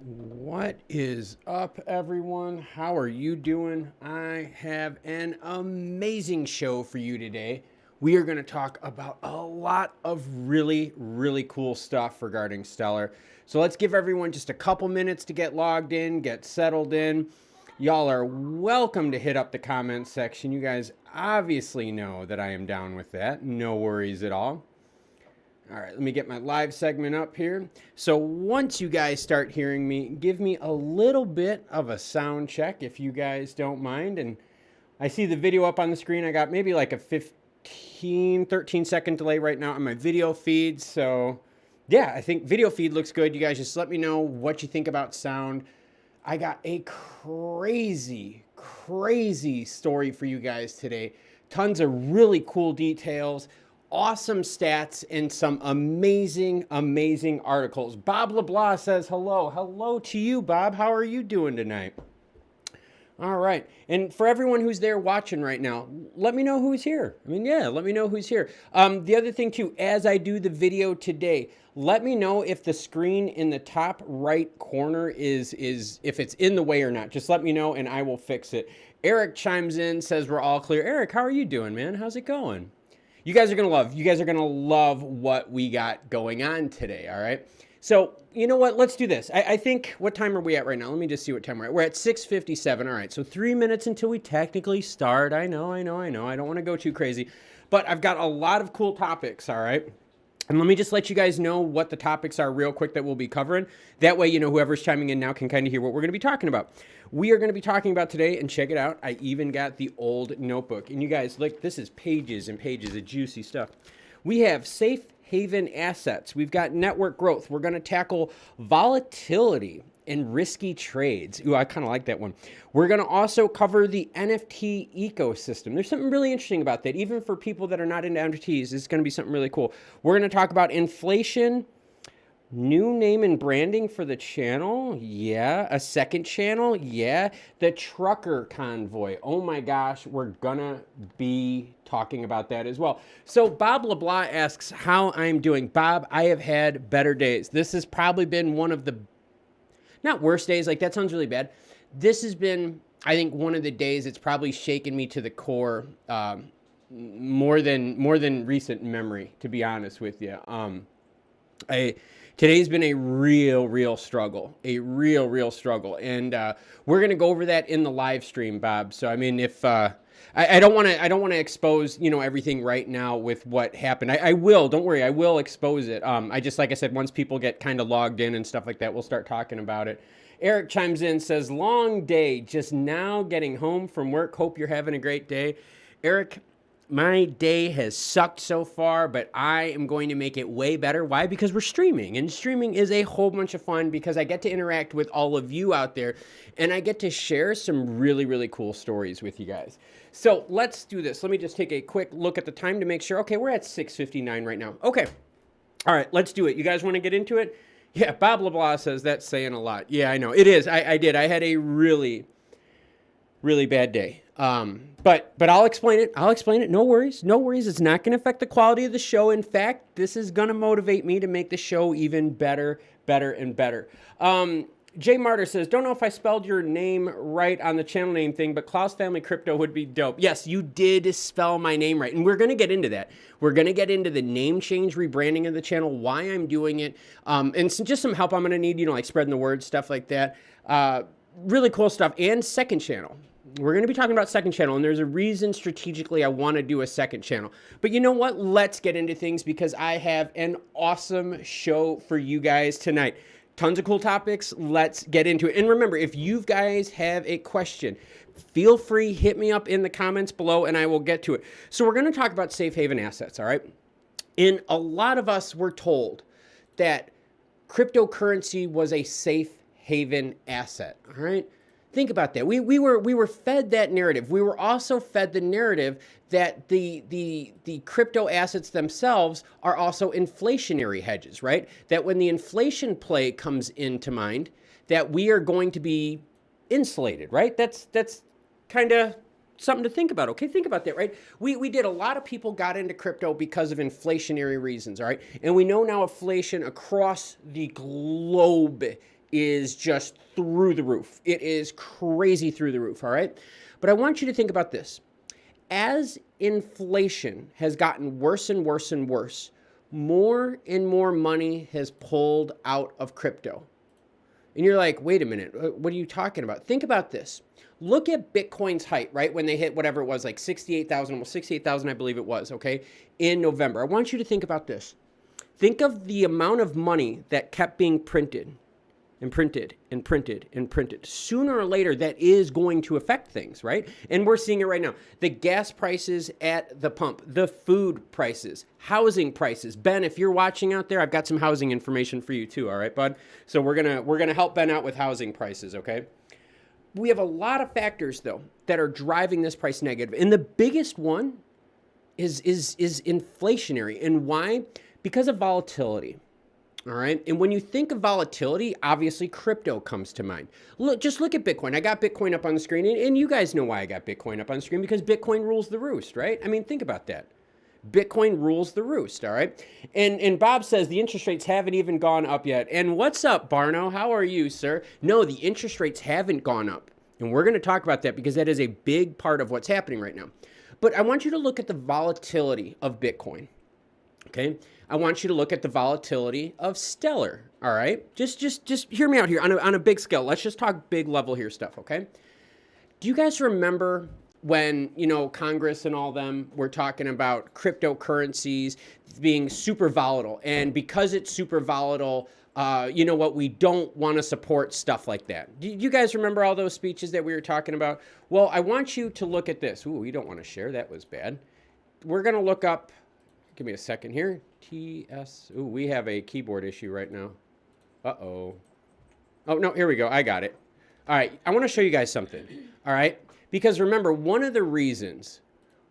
What is up, everyone? How are you doing? I have an amazing show for you today. We are going to talk about a lot of really cool stuff regarding Stellar. So let's give everyone just a couple minutes to get logged in, get settled in. Y'all are welcome to hit up the comments section. You guys obviously know that I am down with that. No worries at all. All right, let me get my live segment up here. So once you guys start hearing me, give me a little bit of a sound check if you guys don't mind. And I see the video up on the screen. I got maybe like a 13 second delay right now on my video feed. So yeah, I think video feed looks good. You guys just let me know what you think about sound. I got a crazy story for you guys today. Tons of really cool details. Awesome stats and some amazing articles. Bob LeBlanc says hello. Hello to you, Bob. How are you doing tonight? All right. And for everyone who's there watching right now, let me know who's here. I mean, yeah, let me know who's here. The other thing too, as I do the video today, let me know if the screen in the top right corner is if it's in the way or not. Just let me know and I will fix it. Eric chimes in, says we're all clear. Eric, how are you doing, man? How's it going? You guys are gonna love what we got going on today, all right? So, you know what, let's do this. I think, what time are we at right now? Let me just see what time we're at. We're at 6:57, all right, so 3 minutes until we technically start. I know, I don't wanna go too crazy, but I've got a lot of cool topics, all right? And let me just let you guys know what the topics are real quick that we'll be covering. That way, you know, whoever's chiming in now can kind of hear what we're going to be talking about. We are going to be talking about today, and check it out, I even got the old notebook. And you guys, look, this is pages and pages of juicy stuff. We have safe haven assets. We've got network growth. We're going to tackle volatility and risky trades. Ooh, I kind of like that one. We're going to also cover the NFT ecosystem. There's something really interesting about that. Even for people that are not into NFTs, this is going to be something really cool. We're going to talk about inflation, new name and branding for the channel. Yeah. A second channel. Yeah. The trucker convoy. Oh my gosh. We're going to be talking about that as well. So Bob LeBlanc asks how I'm doing. Bob, I have had better days. This has probably been one of the not worst days, like that sounds really bad. This has been, I think, one of the days it's probably shaken me to the core more than recent memory, to be honest with you. Today's been a real struggle, real struggle. And we're going to go over that in the live stream, Bob. So, I mean, if I don't want to expose, you know, everything right now with what happened. I will, don't worry, I will expose it. I just, like I said, once people get kind of logged in and stuff like that, we'll start talking about it. Eric chimes in, says, long day, just now getting home from work. Hope you're having a great day. Eric, my day has sucked so far, but I am going to make it way better. Why? Because we're streaming, and streaming is a whole bunch of fun because I get to interact with all of you out there, and I get to share some really cool stories with you guys. So let's do this. Let me just take a quick look at the time to make sure. Okay, we're at 6:59 right now. Okay. All right, let's do it. You guys want to get into it? Yeah, Bob LeBlanc says that's saying a lot. Yeah, I know. It is. I did. I had a really bad day. But I'll explain it. No worries. It's not going to affect the quality of the show. In fact, this is going to motivate me to make the show even better and better. Jay Martyr says, don't know if I spelled your name right on the channel name thing, but Klaus Family Crypto would be dope. Yes, you did spell my name right. And we're going to get into that. We're going to get into the name change, rebranding of the channel, why I'm doing it, and just some help I'm going to need, you know, like spreading the word, stuff like that. Really cool stuff. And second channel. We're going to be talking about second channel, and there's a reason strategically I want to do a second channel. But you know what? Let's get into things because I have an awesome show for you guys tonight. Tons of cool topics. Let's get into it. And remember, if you guys have a question, feel free, hit me up in the comments below, and I will get to it. So we're going to talk about safe haven assets, all right? And a lot of us were told that cryptocurrency was a safe haven asset, all right? Think about that. We were fed that narrative. We were also fed the narrative that the crypto assets themselves are also inflationary hedges, right? That when the inflation play comes into mind, that we are going to be insulated, right? That's kind of something to think about. Okay, think about that, right? We did. A lot of people got into crypto because of inflationary reasons, all right? And we know now inflation across the globe is just through the roof. It is crazy through the roof, all right? But I want you to think about this. As inflation has gotten worse and worse and worse, more and more money has pulled out of crypto. And you're like, wait a minute, what are you talking about? Think about this. Look at Bitcoin's height, right? When they hit whatever it was, like 68,000, almost 68,000, I believe it was, okay, in November. I want you to think about this. Think of the amount of money that kept being printed and printed and printed and printed. Sooner or later, that is going to affect things, right? And we're seeing it right now. The gas prices at the pump, the food prices, housing prices. Ben, if you're watching out there, I've got some housing information for you too, all right, bud? So we're gonna help Ben out with housing prices, okay? We have a lot of factors, though, that are driving this price negative. And the biggest one is inflationary. And why? Because of volatility. All right. And when you think of volatility, obviously crypto comes to mind. Just look at Bitcoin. I got Bitcoin up on the screen, and you guys know why I got Bitcoin up on the screen, because Bitcoin rules the roost, right? I mean, think about that. Bitcoin rules the roost, all right? And Bob says the interest rates haven't even gone up yet. And what's up, Barno? How are you, sir? No, the interest rates haven't gone up. And we're going to talk about that because that is a big part of what's happening right now. But I want you to look at the volatility of Bitcoin, okay? I want you to look at the volatility of Stellar, all right? Just hear me out here on a big scale. Let's just talk big level here stuff, okay? Do you guys remember when, you know, Congress and all them were talking about cryptocurrencies being super volatile? And because it's super volatile, you know what, we don't want to support stuff like that. Do you guys remember all those speeches that we were talking about? Well, I want you to look at this. Ooh, we don't want to share. That was bad. We're going to look up, give me a second here. Ooh, we have a keyboard issue right now. Uh-oh. Oh, no, here we go. I got it. All right, I want to show you guys something, all right? Because remember, one of the reasons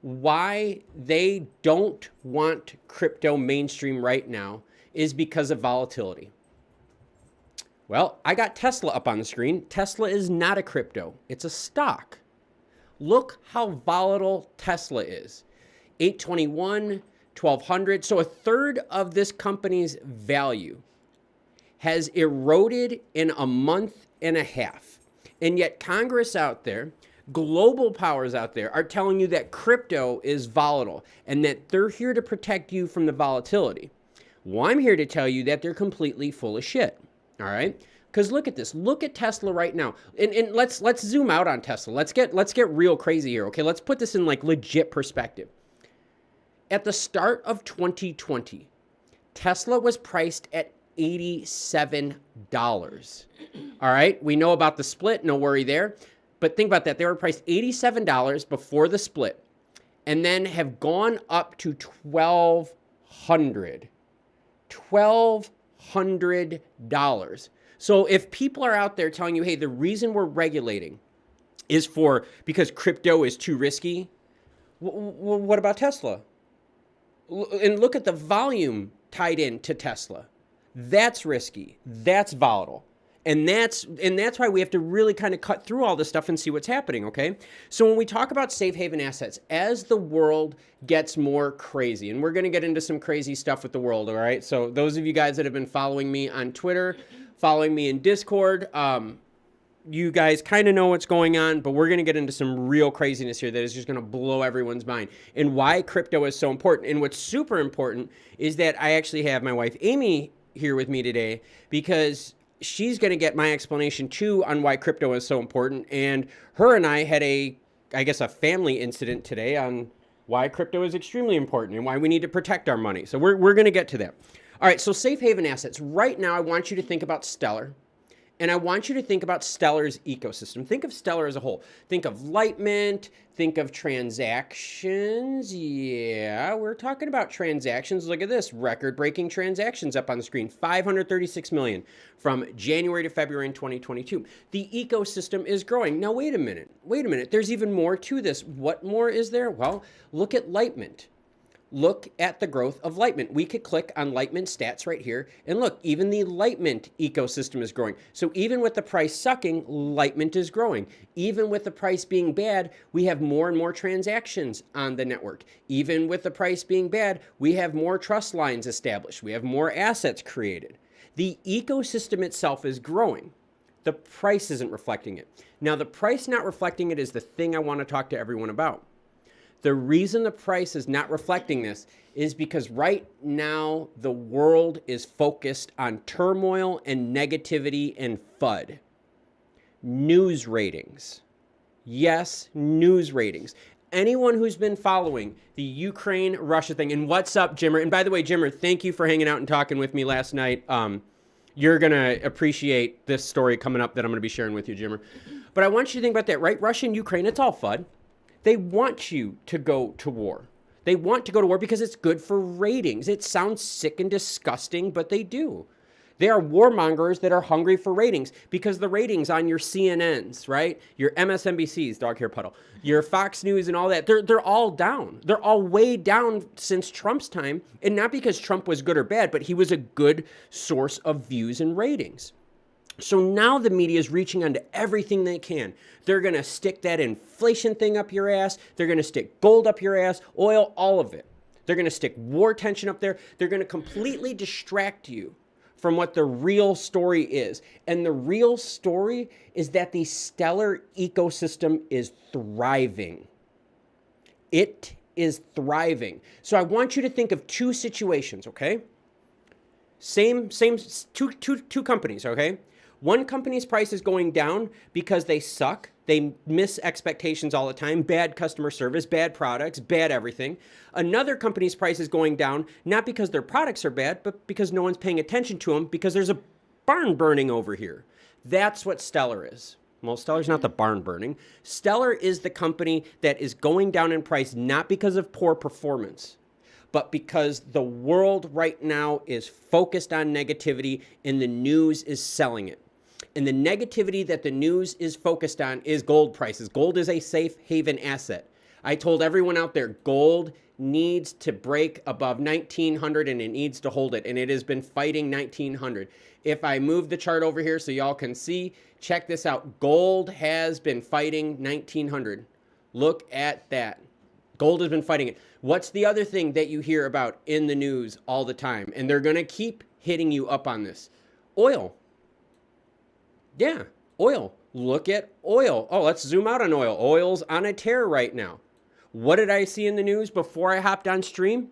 why they don't want crypto mainstream right now is because of volatility. Well, I got Tesla up on the screen. Tesla is not a crypto. It's a stock. Look how volatile Tesla is. 821, 1,200. So a third of this company's value has eroded in a month and a half. And yet Congress out there, global powers out there are telling you that crypto is volatile and that they're here to protect you from the volatility. Well, I'm here to tell you that they're completely full of shit. All right? Because look at this. Look at Tesla right now. And let's zoom out on Tesla. Let's get real crazy here. Okay, let's put this in like legit perspective. At the start of 2020, Tesla was priced at $87. All right? We know about the split, no worry there. But think about that. They were priced $87 before the split and then have gone up to $1,200. $1,200. So if people are out there telling you, hey, the reason we're regulating is because crypto is too risky, what about Tesla? And look at the volume tied into Tesla. That's risky. That's volatile. And that's why we have to really kind of cut through all this stuff and see what's happening, okay? So when we talk about safe haven assets, as the world gets more crazy, and we're going to get into some crazy stuff with the world, all right? So those of you guys that have been following me on Twitter, following me in Discord, you guys kind of know what's going on, but we're going to get into some real craziness here that is just going to blow everyone's mind and why crypto is so important. And what's super important is that I actually have my wife, Amy, here with me today because she's going to get my explanation too on why crypto is so important. And her and I had a family incident today on why crypto is extremely important and why we need to protect our money. So we're going to get to that. All right, so safe haven assets. Right now, I want you to think about Stellar. And I want you to think about Stellar's ecosystem. Think of Stellar as a whole. Think of Litemint. Think of transactions. Yeah, we're talking about transactions. Look at this. Record-breaking transactions up on the screen. 536 million from January to February in 2022. The ecosystem is growing. Now, wait a minute. Wait a minute. There's even more to this. What more is there? Well, look at Litemint. Look at the growth of Litemint. We could click on Litemint stats right here. And look, even the Litemint ecosystem is growing. So even with the price sucking, Litemint is growing. Even with the price being bad, we have more and more transactions on the network. Even with the price being bad, we have more trust lines established. We have more assets created. The ecosystem itself is growing. The price isn't reflecting it. Now, the price not reflecting it is the thing I want to talk to everyone about. The reason the price is not reflecting this is because right now the world is focused on turmoil and negativity and FUD. News ratings. Yes, news ratings. Anyone who's been following the Ukraine-Russia thing, and what's up, Jimmer? And by the way, Jimmer, thank you for hanging out and talking with me last night. You're going to appreciate this story coming up that I'm going to be sharing with you, Jimmer. But I want you to think about that, right? Russia and Ukraine, it's all FUD. They want you to go to war. They want to go to war because it's good for ratings. It sounds sick and disgusting, but they do. They are warmongers that are hungry for ratings because the ratings on your CNNs, right? Your MSNBCs, dog hair puddle, your Fox News and all that, they're all down. They're all way down since Trump's time. And not because Trump was good or bad, but he was a good source of views and ratings. So now the media is reaching onto everything they can. They're going to stick that inflation thing up your ass. They're going to stick gold up your ass, oil, all of it. They're going to stick war tension up there. They're going to completely distract you from what the real story is. And the real story is that the stellar ecosystem is thriving. It is thriving. So I want you to think of two situations, okay? Two companies, okay? One company's price is going down because they suck. They miss expectations all the time. Bad customer service, bad products, bad everything. Another company's price is going down, not because their products are bad, but because no one's paying attention to them because there's a barn burning over here. That's what Stellar is. Well, Stellar's not the barn burning. Stellar is the company that is going down in price not because of poor performance, but because the world right now is focused on negativity and the news is selling it. And the negativity that the news is focused on is gold prices. Gold is a safe haven asset. I told everyone out there, gold needs to break above 1900 and it needs to hold it. And it has been fighting 1900. If I move the chart over here so y'all can see, check this out. Gold has been fighting 1900. Look at that. Gold has been fighting it. What's the other thing that you hear about in the news all the time? And they're going to keep hitting you up on this. Oil. Yeah, oil. Look at oil. Oh, let's zoom out on oil. Oil's on a tear right now. What did I see in the news before I hopped on stream?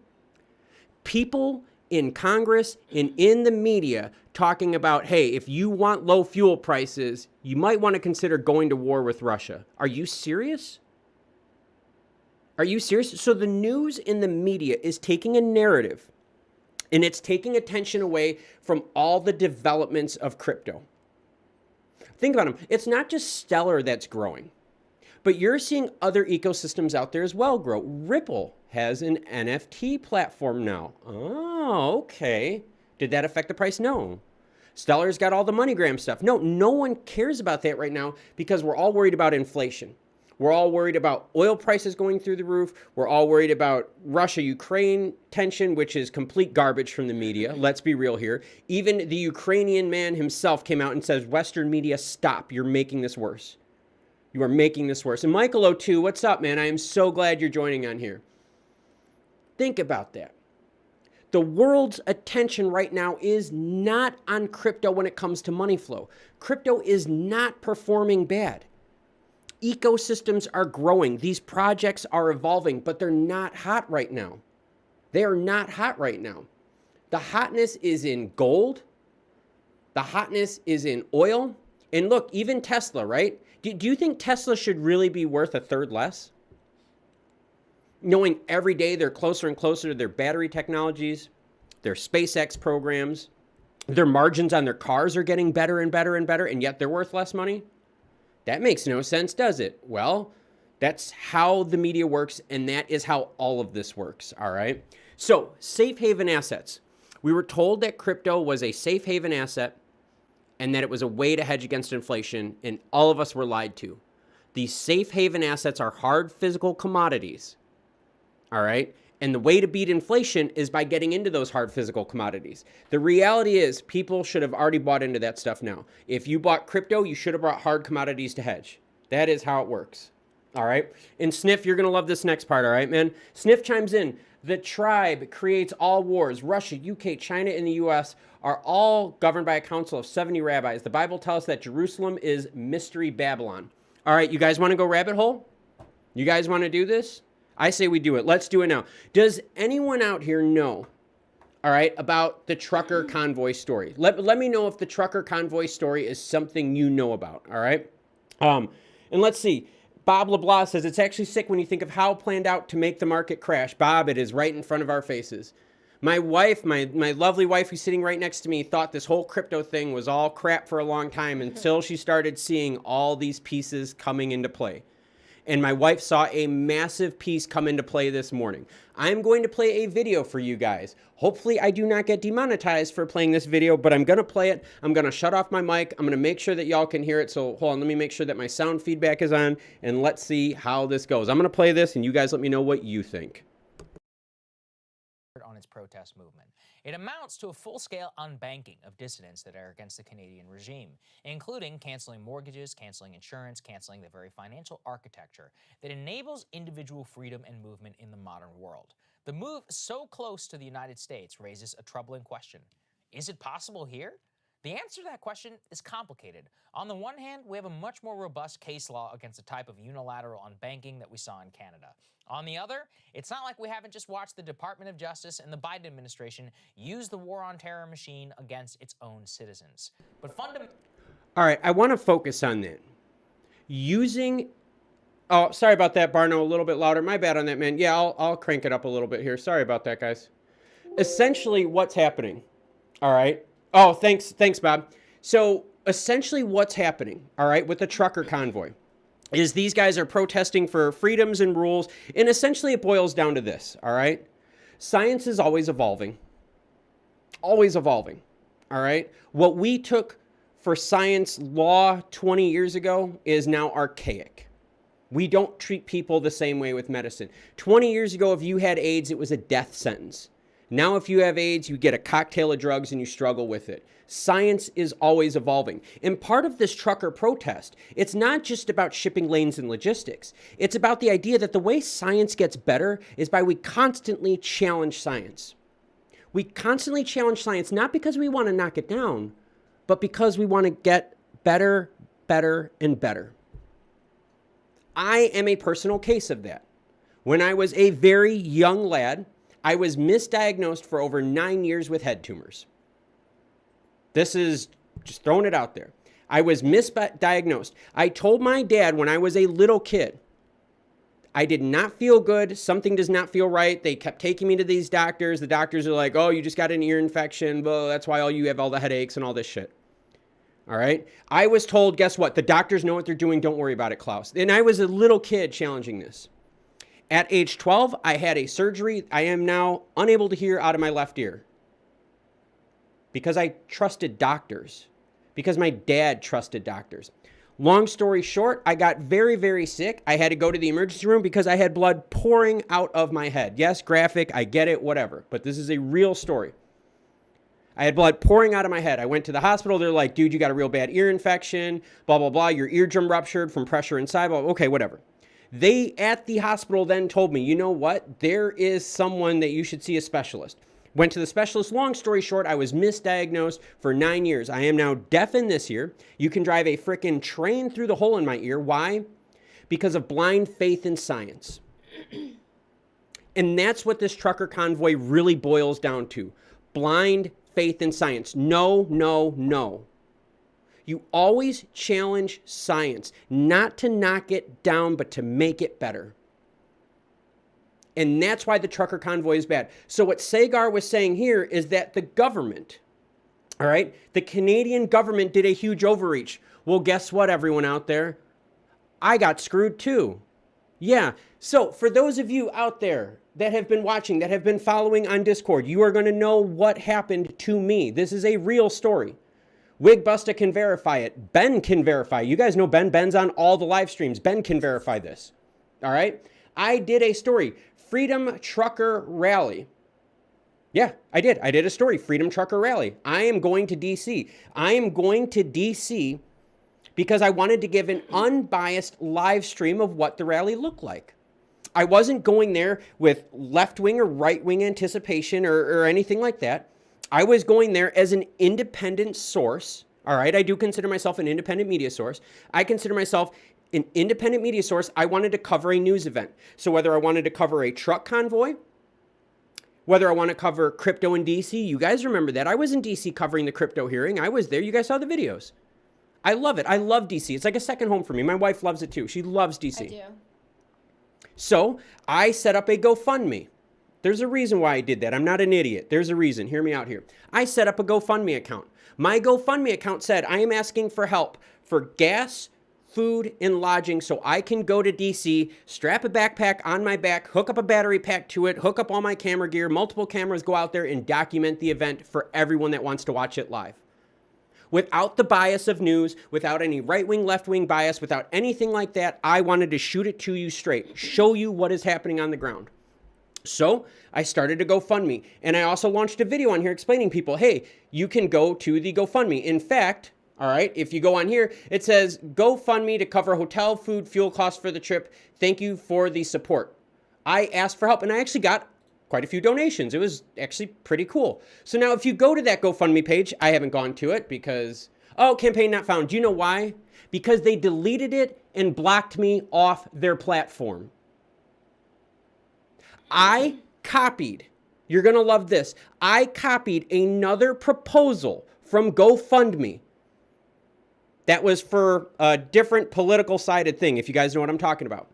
People in Congress and in the media talking about, hey, if you want low fuel prices, you might want to consider going to war with Russia. Are you serious? Are you serious? So the news in the media is taking a narrative and it's taking attention away from all the developments of crypto. Think about them. It's not just Stellar that's growing, but you're seeing other ecosystems out there as well grow. Ripple has an NFT platform now. Oh, okay. Did that affect the price? No. Stellar's got all the MoneyGram stuff. No, no one cares about that right now because we're all worried about inflation. We're all worried about oil prices going through the roof. We're all worried about Russia-Ukraine tension, which is complete garbage from the media. Let's be real here. Even the Ukrainian man himself came out and says, Western media, stop. You're making this worse. You are making this worse. And Michael O2, what's up, man? I am so glad you're joining on here. Think about that. The world's attention right now is not on crypto when it comes to money flow. Crypto is not performing bad. Ecosystems are growing. These projects are evolving, but they're not hot right now. They are not hot right now. The hotness is in gold. The hotness is in oil. And look, even Tesla, right? Do you think Tesla should really be worth a third less? Knowing every day they're closer and closer to their battery technologies, their SpaceX programs, their margins on their cars are getting better and better and better, and yet they're worth less money? That makes no sense, does it? Well, that's how the media works, and that is how all of this works, all right? So, safe haven assets. We were told that crypto was a safe haven asset and that it was a way to hedge against inflation, and all of us were lied to. These safe haven assets are hard physical commodities, all right? And the way to beat inflation is by getting into those hard physical commodities. The reality is people should have already bought into that stuff now. If you bought crypto, you should have bought hard commodities to hedge. That is how it works. All right. And Sniff, you're going to love this next part. All right, man. Sniff chimes in. The tribe creates all wars. Russia, UK, China, and the US are all governed by a council of 70 rabbis. The Bible tells us that Jerusalem is Mystery Babylon. All right, you guys want to go rabbit hole? You guys want to do this? I say we do it. Let's do it now. Does anyone out here know, all right, about the trucker convoy story? Let me know if the trucker convoy story is something you know about, all right? And let's see. Bob LeBlanc says, it's actually sick when you think of how planned out to make the market crash. Bob, it is right in front of our faces. My wife, my lovely wife who's sitting right next to me, thought this whole crypto thing was all crap for a long time until she started seeing all these pieces coming into play. And my wife saw a massive piece come into play this morning. I'm going to play a video for you guys. Hopefully I do not get demonetized for playing this video, but I'm going to play it. I'm going to shut off my mic. I'm going to make sure that y'all can hear it. So hold on, let me make sure that my sound feedback is on, and let's see how this goes. I'm going to play this, and you guys let me know what you think. On its protest movement. It amounts to a full-scale unbanking of dissidents that are against the Canadian regime, including canceling mortgages, canceling insurance, canceling the very financial architecture that enables individual freedom and movement in the modern world. The move so close to the United States raises a troubling question. Is it possible here? The answer to that question is complicated. On the one hand, we have a much more robust case law against the type of unilateral unbanking that we saw in Canada. On the other, it's not like we haven't just watched the Department of Justice and the Biden administration use the war on terror machine against its own citizens. But fundamentally... All right, I want to focus on that. Oh, sorry about that, Barno, a little bit louder. My bad on that, man. Yeah, I'll crank it up a little bit here. Sorry about that, guys. Essentially, what's happening, all right? Oh, thanks, Bob. So essentially what's happening, all right, with the trucker convoy is these guys are protesting for freedoms and rules, and essentially it boils down to this, all right? Science is always evolving, all right? What we took for science law 20 years ago is now archaic. We don't treat people the same way with medicine. 20 years ago, if you had AIDS, it was a death sentence. Now, if you have AIDS, you get a cocktail of drugs and you struggle with it. Science is always evolving. And part of this trucker protest, it's not just about shipping lanes and logistics. It's about the idea that the way science gets better is by we constantly challenge science. We constantly challenge science, not because we want to knock it down, but because we want to get better, and better. I am a personal case of that. When I was a very young lad, I was misdiagnosed for over 9 years with head tumors. This is just throwing it out there. I was misdiagnosed. I told my dad when I was a little kid, I did not feel good. Something does not feel right. They kept taking me to these doctors. The doctors are like, oh, you just got an ear infection. Well, that's why you have all the headaches and all this shit. All right. I was told, guess what? The doctors know what they're doing. Don't worry about it, Klaus. And I was a little kid challenging this. At age 12, I had a surgery. I am now unable to hear out of my left ear because I trusted doctors, because my dad trusted doctors. Long story short, I got very, very sick. I had to go to the emergency room because I had blood pouring out of my head. Yes, graphic, I get it, whatever. But this is a real story. I had blood pouring out of my head. I went to the hospital. They're like, dude, you got a real bad ear infection, blah, blah, blah. Your eardrum ruptured from pressure inside. Blah, okay, whatever. They, at the hospital, then told me, you know what? There is someone that you should see a specialist. Went to the specialist. Long story short, I was misdiagnosed for 9 years. I am now deaf in this ear. You can drive a frickin' train through the hole in my ear. Why? Because of blind faith in science. And that's what this trucker convoy really boils down to. Blind faith in science. No, no, no. You always challenge science, not to knock it down, but to make it better. And that's why the trucker convoy is bad. So what Sagar was saying here is that the government, all right, the Canadian government did a huge overreach. Well, guess what, everyone out there? I got screwed too. Yeah. So for those of you out there that have been watching, that have been following on Discord, you are going to know what happened to me. This is a real story. Wigbusta can verify it. Ben can verify. You guys know Ben. Ben's on all the live streams. Ben can verify this. All right. I did a story. Freedom Trucker Rally. Yeah, I did. I did a story. Freedom Trucker Rally. I am going to DC. I am going to DC because I wanted to give an unbiased live stream of what the rally looked like. I wasn't going there with left-wing or right-wing anticipation or anything like that. I was going there as an independent source. All right, I do consider myself an independent media source. I consider myself an independent media source. I wanted to cover a news event. So whether I wanted to cover a truck convoy, whether I want to cover crypto in DC, you guys remember that. I was in DC covering the crypto hearing. I was there. You guys saw the videos. I love it. I love DC. It's like a second home for me. My wife loves it too. She loves DC. I do. So I set up a GoFundMe. There's a reason why I did that. I'm not an idiot. There's a reason. Hear me out here. I set up a GoFundMe account. My GoFundMe account said, I am asking for help for gas, food, and lodging so I can go to DC, strap a backpack on my back, hook up a battery pack to it, hook up all my camera gear, multiple cameras, go out there and document the event for everyone that wants to watch it live. Without the bias of news, without any right-wing, left-wing bias, without anything like that, I wanted to shoot it to you straight, show you what is happening on the ground. So I started to GoFundMe, and I also launched a video on here explaining people, hey, you can go to the GoFundMe. In fact, all right, if you go on here, it says GoFundMe to cover hotel, food, fuel costs for the trip. Thank you for the support. I asked for help, and I actually got quite a few donations. It was actually pretty cool. So now if you go to that GoFundMe page, I haven't gone to it because, oh, campaign not found. Do you know why? Because they deleted it and blocked me off their platform. I copied, you're going to love this, I copied another proposal from GoFundMe that was for a different political sided thing, if you guys know what I'm talking about.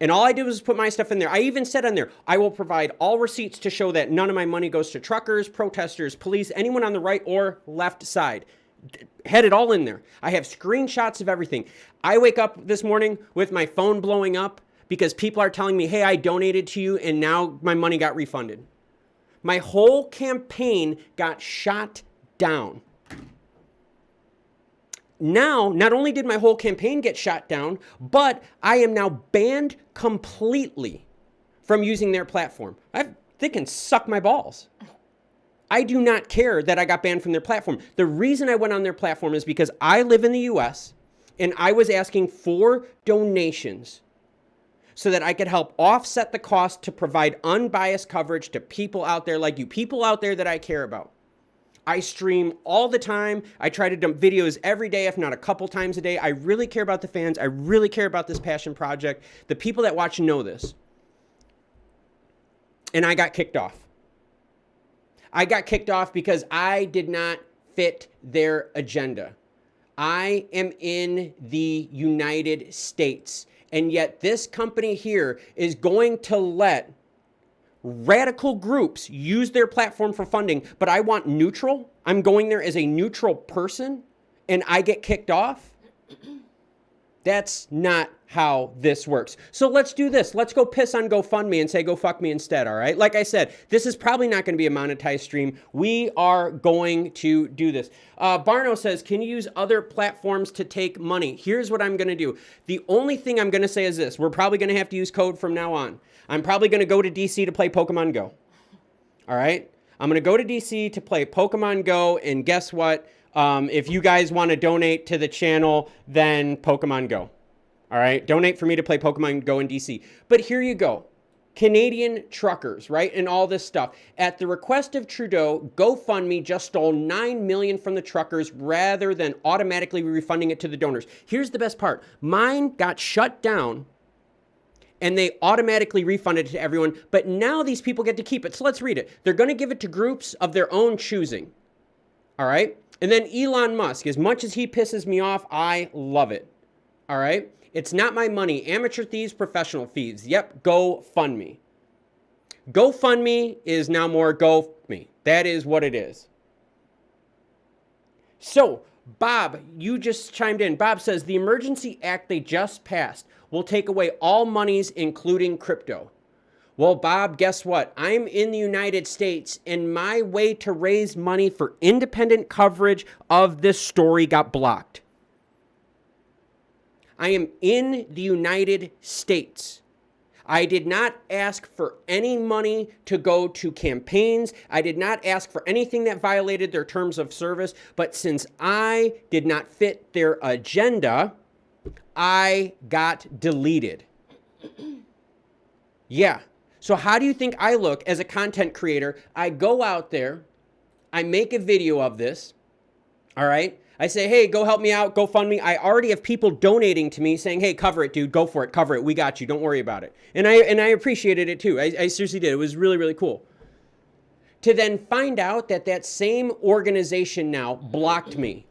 And all I did was put my stuff in there. I even said on there, I will provide all receipts to show that none of my money goes to truckers, protesters, police, anyone on the right or left side. Had it all in there. I have screenshots of everything. I wake up this morning with my phone blowing up because people are telling me, hey, I donated to you and now my money got refunded. My whole campaign got shot down. Now, not only did my whole campaign get shot down, but I am now banned completely from using their platform. They can suck my balls. I do not care that I got banned from their platform. The reason I went on their platform is because I live in the US and I was asking for donations so that I could help offset the cost to provide unbiased coverage to people out there like you, people out there that I care about. I stream all the time. I try to dump videos every day, if not a couple times a day. I really care about the fans. I really care about this passion project. The people that watch know this. And I got kicked off. I got kicked off because I did not fit their agenda. I am in the United States, and yet this company here is going to let radical groups use their platform for funding, but I want neutral. I'm going there as a neutral person, and I get kicked off. That's not how this works. So let's do this. Let's go piss on GoFundMe and say, go fuck me instead, all right? Like I said, this is probably not going to be a monetized stream. We are going to do this. Barno says, can you use other platforms to take money? Here's what I'm going to do. The only thing I'm going to say is this. We're probably going to have to use code from now on. I'm probably going to go to DC to play Pokemon Go. All right? I'm going to go to DC to play Pokemon Go, and guess what? If you guys want to donate to the channel, then Pokemon Go. All right? Donate for me to play Pokemon Go in DC. But here you go. Canadian truckers, right? And all this stuff. At the request of Trudeau, GoFundMe just stole $9 million from the truckers rather than automatically refunding it to the donors. Here's the best part. Mine got shut down and they automatically refunded it to everyone, but now these people get to keep it. So let's read it. They're going to give it to groups of their own choosing. All right? And then Elon Musk, as much as he pisses me off, I love it. All right? It's not my money. Amateur thieves, professional thieves. Yep, GoFundMe. GoFundMe is now more GoFundMe. That is what it is. So, Bob, you just chimed in. Bob says, the Emergency Act they just passed will take away all monies, including crypto. Well, Bob, guess what? I'm in the United States, and my way to raise money for independent coverage of this story got blocked. I am in the United States. I did not ask for any money to go to campaigns. I did not ask for anything that violated their terms of service. But since I did not fit their agenda, I got deleted. Yeah. So how do you think I look as a content creator? I go out there, I make a video of this, all right? I say, hey, go help me out, go fund me. I already have people donating to me saying, hey, cover it, dude, go for it, cover it, we got you, don't worry about it. And I appreciated it too. I seriously did. It was really, really cool. To then find out that that same organization now blocked me.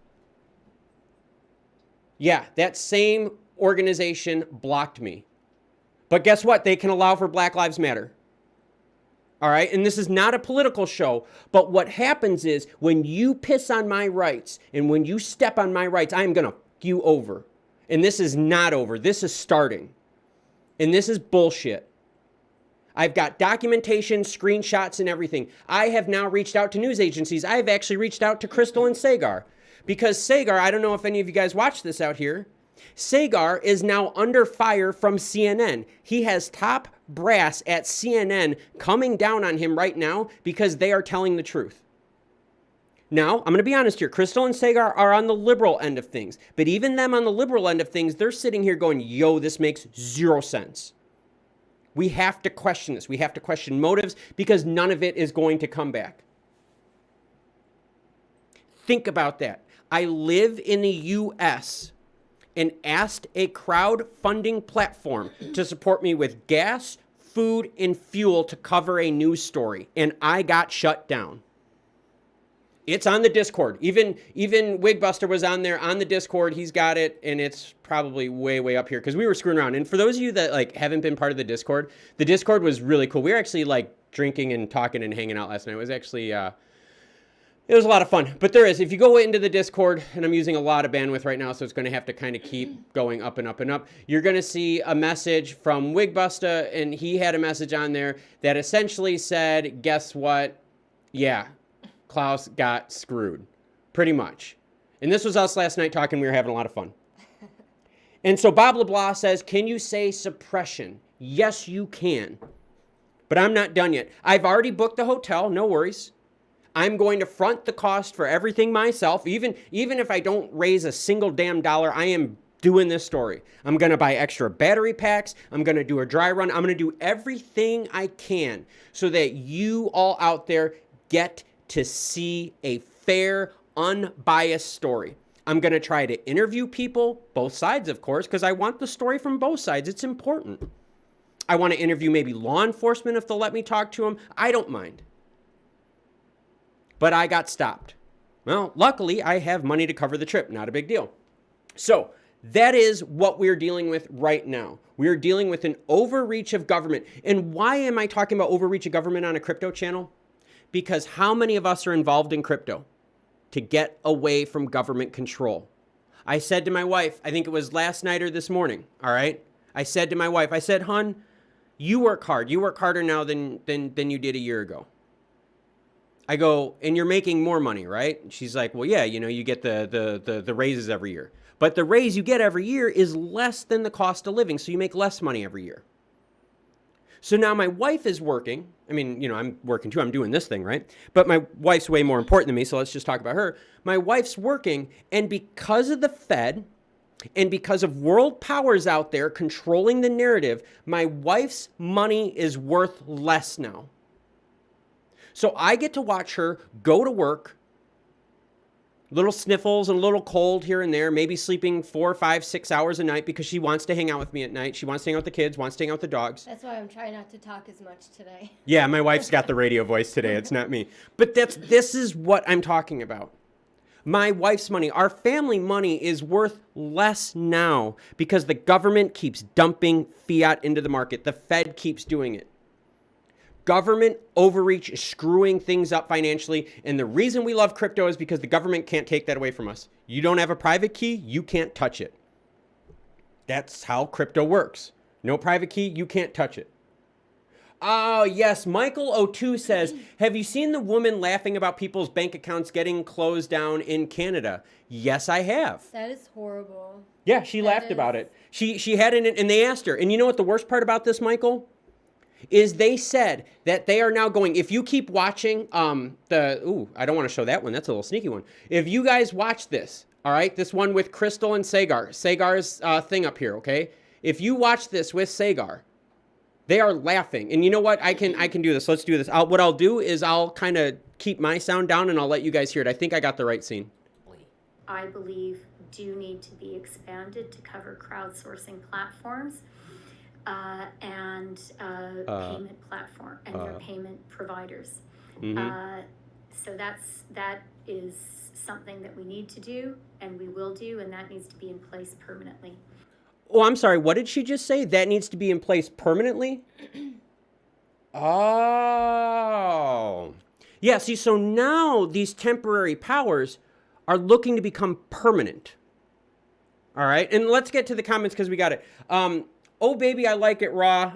Yeah, that same organization blocked me. But guess what? They can allow for Black Lives Matter. All right, and this is not a political show, but what happens is when you piss on my rights and when you step on my rights, I am going to fuck you over. And this is not over. This is starting. And this is bullshit. I've got documentation, screenshots, and everything. I have now reached out to news agencies. I have actually reached out to Crystal and Sagar because Sagar, I don't know if any of you guys watch this out here, Sagar is now under fire from CNN. He has top brass at CNN coming down on him right now because they are telling the truth. Now, I'm going to be honest here. Crystal and Sagar are on the liberal end of things. But even them on the liberal end of things, they're sitting here going, yo, this makes zero sense. We have to question this. We have to question motives because none of it is going to come back. Think about that. I live in the U.S. and asked a crowdfunding platform to support me with gas, food, and fuel to cover a news story, and I got shut down. It's on the Discord. Even Wigbuster was on there on the Discord. He's got it, and it's probably way up here because we were screwing around. And for those of you that like haven't been part of the Discord was really cool. We were actually like drinking and talking and hanging out last night. It was actually it was a lot of fun. But there is, if you go into the Discord, and I'm using a lot of bandwidth right now, so it's going to have to kind of keep going up and up and up, you're going to see a message from Wigbuster, and he had a message on there that essentially said, guess what? Yeah, Klaus got screwed, pretty much. And this was us last night talking. We were having a lot of fun. And so Bob LeBlanc says, can you say suppression? Yes, you can. But I'm not done yet. I've already booked the hotel. No worries. I'm going to front the cost for everything myself. Even if I don't raise a single damn dollar, I am doing this story. I'm going to buy extra battery packs. I'm going to do a dry run. I'm going to do everything I can so that you all out there get to see a fair, unbiased story. I'm going to try to interview people, both sides, of course, because I want the story from both sides. It's important. I want to interview maybe law enforcement if they'll let me talk to them. I don't mind. But I got stopped. Well, luckily, I have money to cover the trip. Not a big deal. So that is what we're dealing with right now. We are dealing with an overreach of government. And why am I talking about overreach of government on a crypto channel? Because how many of us are involved in crypto to get away from government control? I said to my wife, I think it was last night or this morning, all right? I said to my wife, I said, hon, you work hard. You work harder now than you did a year ago. I go, and you're making more money, right? She's like, well, yeah, you know, you get the raises every year. But the raise you get every year is less than the cost of living, so you make less money every year. So now my wife is working. I mean, you know, I'm working too. I'm doing this thing, right? But my wife's way more important than me, so let's just talk about her. My wife's working, and because of the Fed and because of world powers out there controlling the narrative, my wife's money is worth less now. So I get to watch her go to work, little sniffles and a little cold here and there, maybe sleeping 4, 5, 6 hours a night because she wants to hang out with me at night. She wants to hang out with the kids, wants to hang out with the dogs. That's why I'm trying not to talk as much today. Yeah, my wife's got the radio voice today. It's not me. But this is what I'm talking about. My wife's money, our family money is worth less now because the government keeps dumping fiat into the market. The Fed keeps doing it. Government overreach is screwing things up financially. And the reason we love crypto is because the government can't take that away from us. You don't have a private key, you can't touch it. That's how crypto works. No private key, you can't touch it. Oh, yes. Michael O2 says, have you seen the woman laughing about people's bank accounts getting closed down in Canada? Yes, I have. That is horrible. Yeah, she laughed about it. She had it, and they asked her. And you know what the worst part about this, Michael? Is they said that they are now going, if you keep watching I don't want to show that one. That's a little sneaky one. If you guys watch this, all right, this one with Crystal and Sagar's thing up here, okay? If you watch this with Sagar, They are laughing. And you know what? I can do this. Let's do this. What I'll do is I'll kind of keep my sound down and I'll let you guys hear it. I think I got the right scene. I believe do need to be expanded to cover crowdsourcing platforms and payment platform and their payment providers. So that is something that we need to do and we will do, and that needs to be in place permanently. Oh, I'm sorry. What did she just say? That needs to be in place permanently? Oh. Yeah, see, so now these temporary powers are looking to become permanent. All right, and let's get to the comments because we got it. Oh, baby, I like it raw.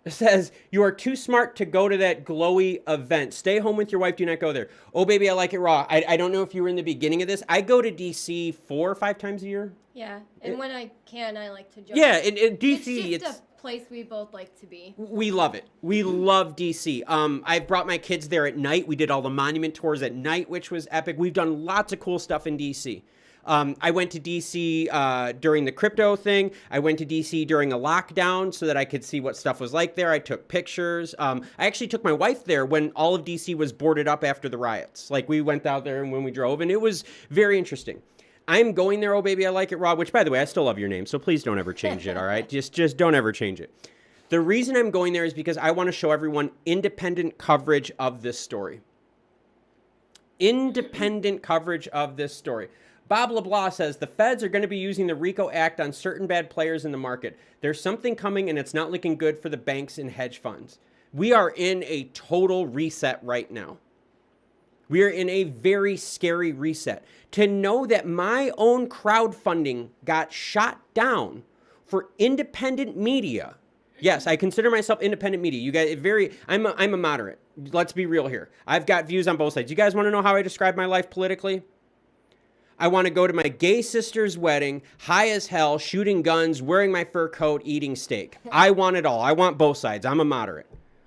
It says, you are too smart to go to that glowy event. Stay home with your wife. Do not go there. Oh, baby, I like it raw. I don't know if you were in the beginning of this. I go to D.C. 4 or 5 times a year. Yeah, and when I can, I like to join. Yeah, in D.C. It's just a place we both like to be. We love it. We love D.C. I've brought my kids there at night. We did all the monument tours at night, which was epic. We've done lots of cool stuff in D.C. I went to D.C. During the crypto thing. I went to D.C. during a lockdown so that I could see what stuff was like there. I took pictures. I actually took my wife there when all of D.C. was boarded up after the riots. Like, we went out there and when we drove, and it was very interesting. I'm going there, oh baby, I like it, Rob, which, by the way, I still love your name, so please don't ever change it, all right? Just don't ever change it. The reason I'm going there is because I want to show everyone independent coverage of this story. Independent coverage of this story. Bob LeBlanc says, the feds are going to be using the RICO Act on certain bad players in the market. There's something coming, and it's not looking good for the banks and hedge funds. We are in a total reset right now. We are in a very scary reset. To know that my own crowdfunding got shot down for independent media. Yes, I consider myself independent media. You guys, I'm a moderate. Let's be real here. I've got views on both sides. You guys want to know how I describe my life politically? I want to go to my gay sister's wedding, high as hell, shooting guns, wearing my fur coat, eating steak. I want it all. I want both sides. I'm a moderate.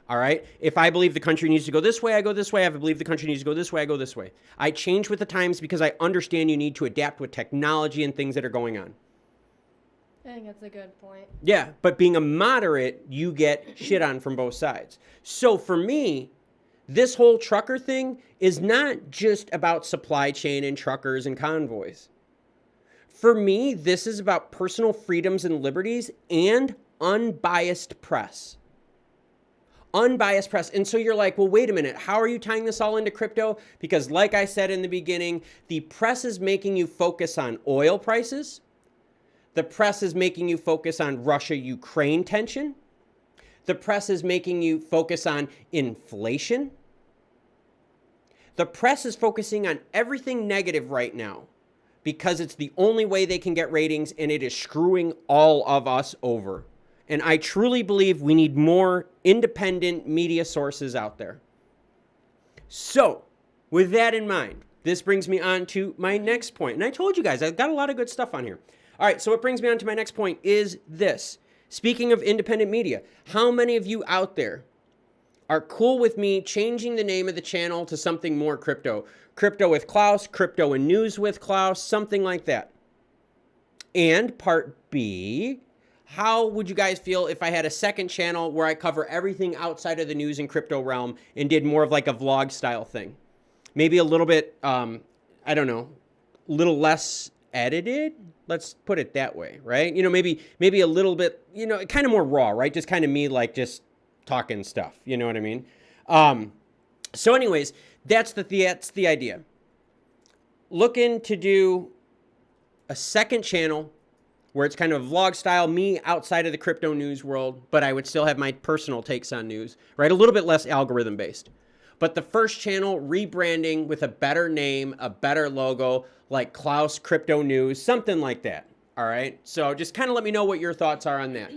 All right? If I believe the country needs to go this way, I go this way. If I believe the country needs to go this way, I go this way. I change with the times because I understand you need to adapt with technology and things that are going on. I think that's a good point. Yeah, but being a moderate, you get shit on from both sides. So for me, this whole trucker thing is not just about supply chain and truckers and convoys. For me, this is about personal freedoms and liberties and unbiased press. Unbiased press. And so you're like, well, wait a minute. How are you tying this all into crypto? Because like I said in the beginning, the press is making you focus on oil prices. The press is making you focus on Russia-Ukraine tension. The press is making you focus on inflation. The press is focusing on everything negative right now because it's the only way they can get ratings, and it is screwing all of us over. And I truly believe we need more independent media sources out there. So, with that in mind, this brings me on to my next point. And I told you guys, I've got a lot of good stuff on here. All right, so what brings me on to my next point is this. Speaking of independent media, how many of you out there are cool with me changing the name of the channel to something more crypto? Crypto with Klaus, Crypto and News with Klaus, something like that. And part B, how would you guys feel if I had a second channel where I cover everything outside of the news and crypto realm and did more of like a vlog style thing? Maybe a little bit, I don't know, a little less edited? Let's put it that way, right? You know, maybe a little bit, you know, kind of more raw, right? Just kind of me like just talking stuff, you know what I mean? So anyways, that's the idea. Looking to do a second channel where it's kind of vlog style, me outside of the crypto news world, but I would still have my personal takes on news, right? A little bit less algorithm based. But the first channel rebranding with a better name, a better logo, like Klaus Crypto News, something like that. All right. So just kind of let me know what your thoughts are on that.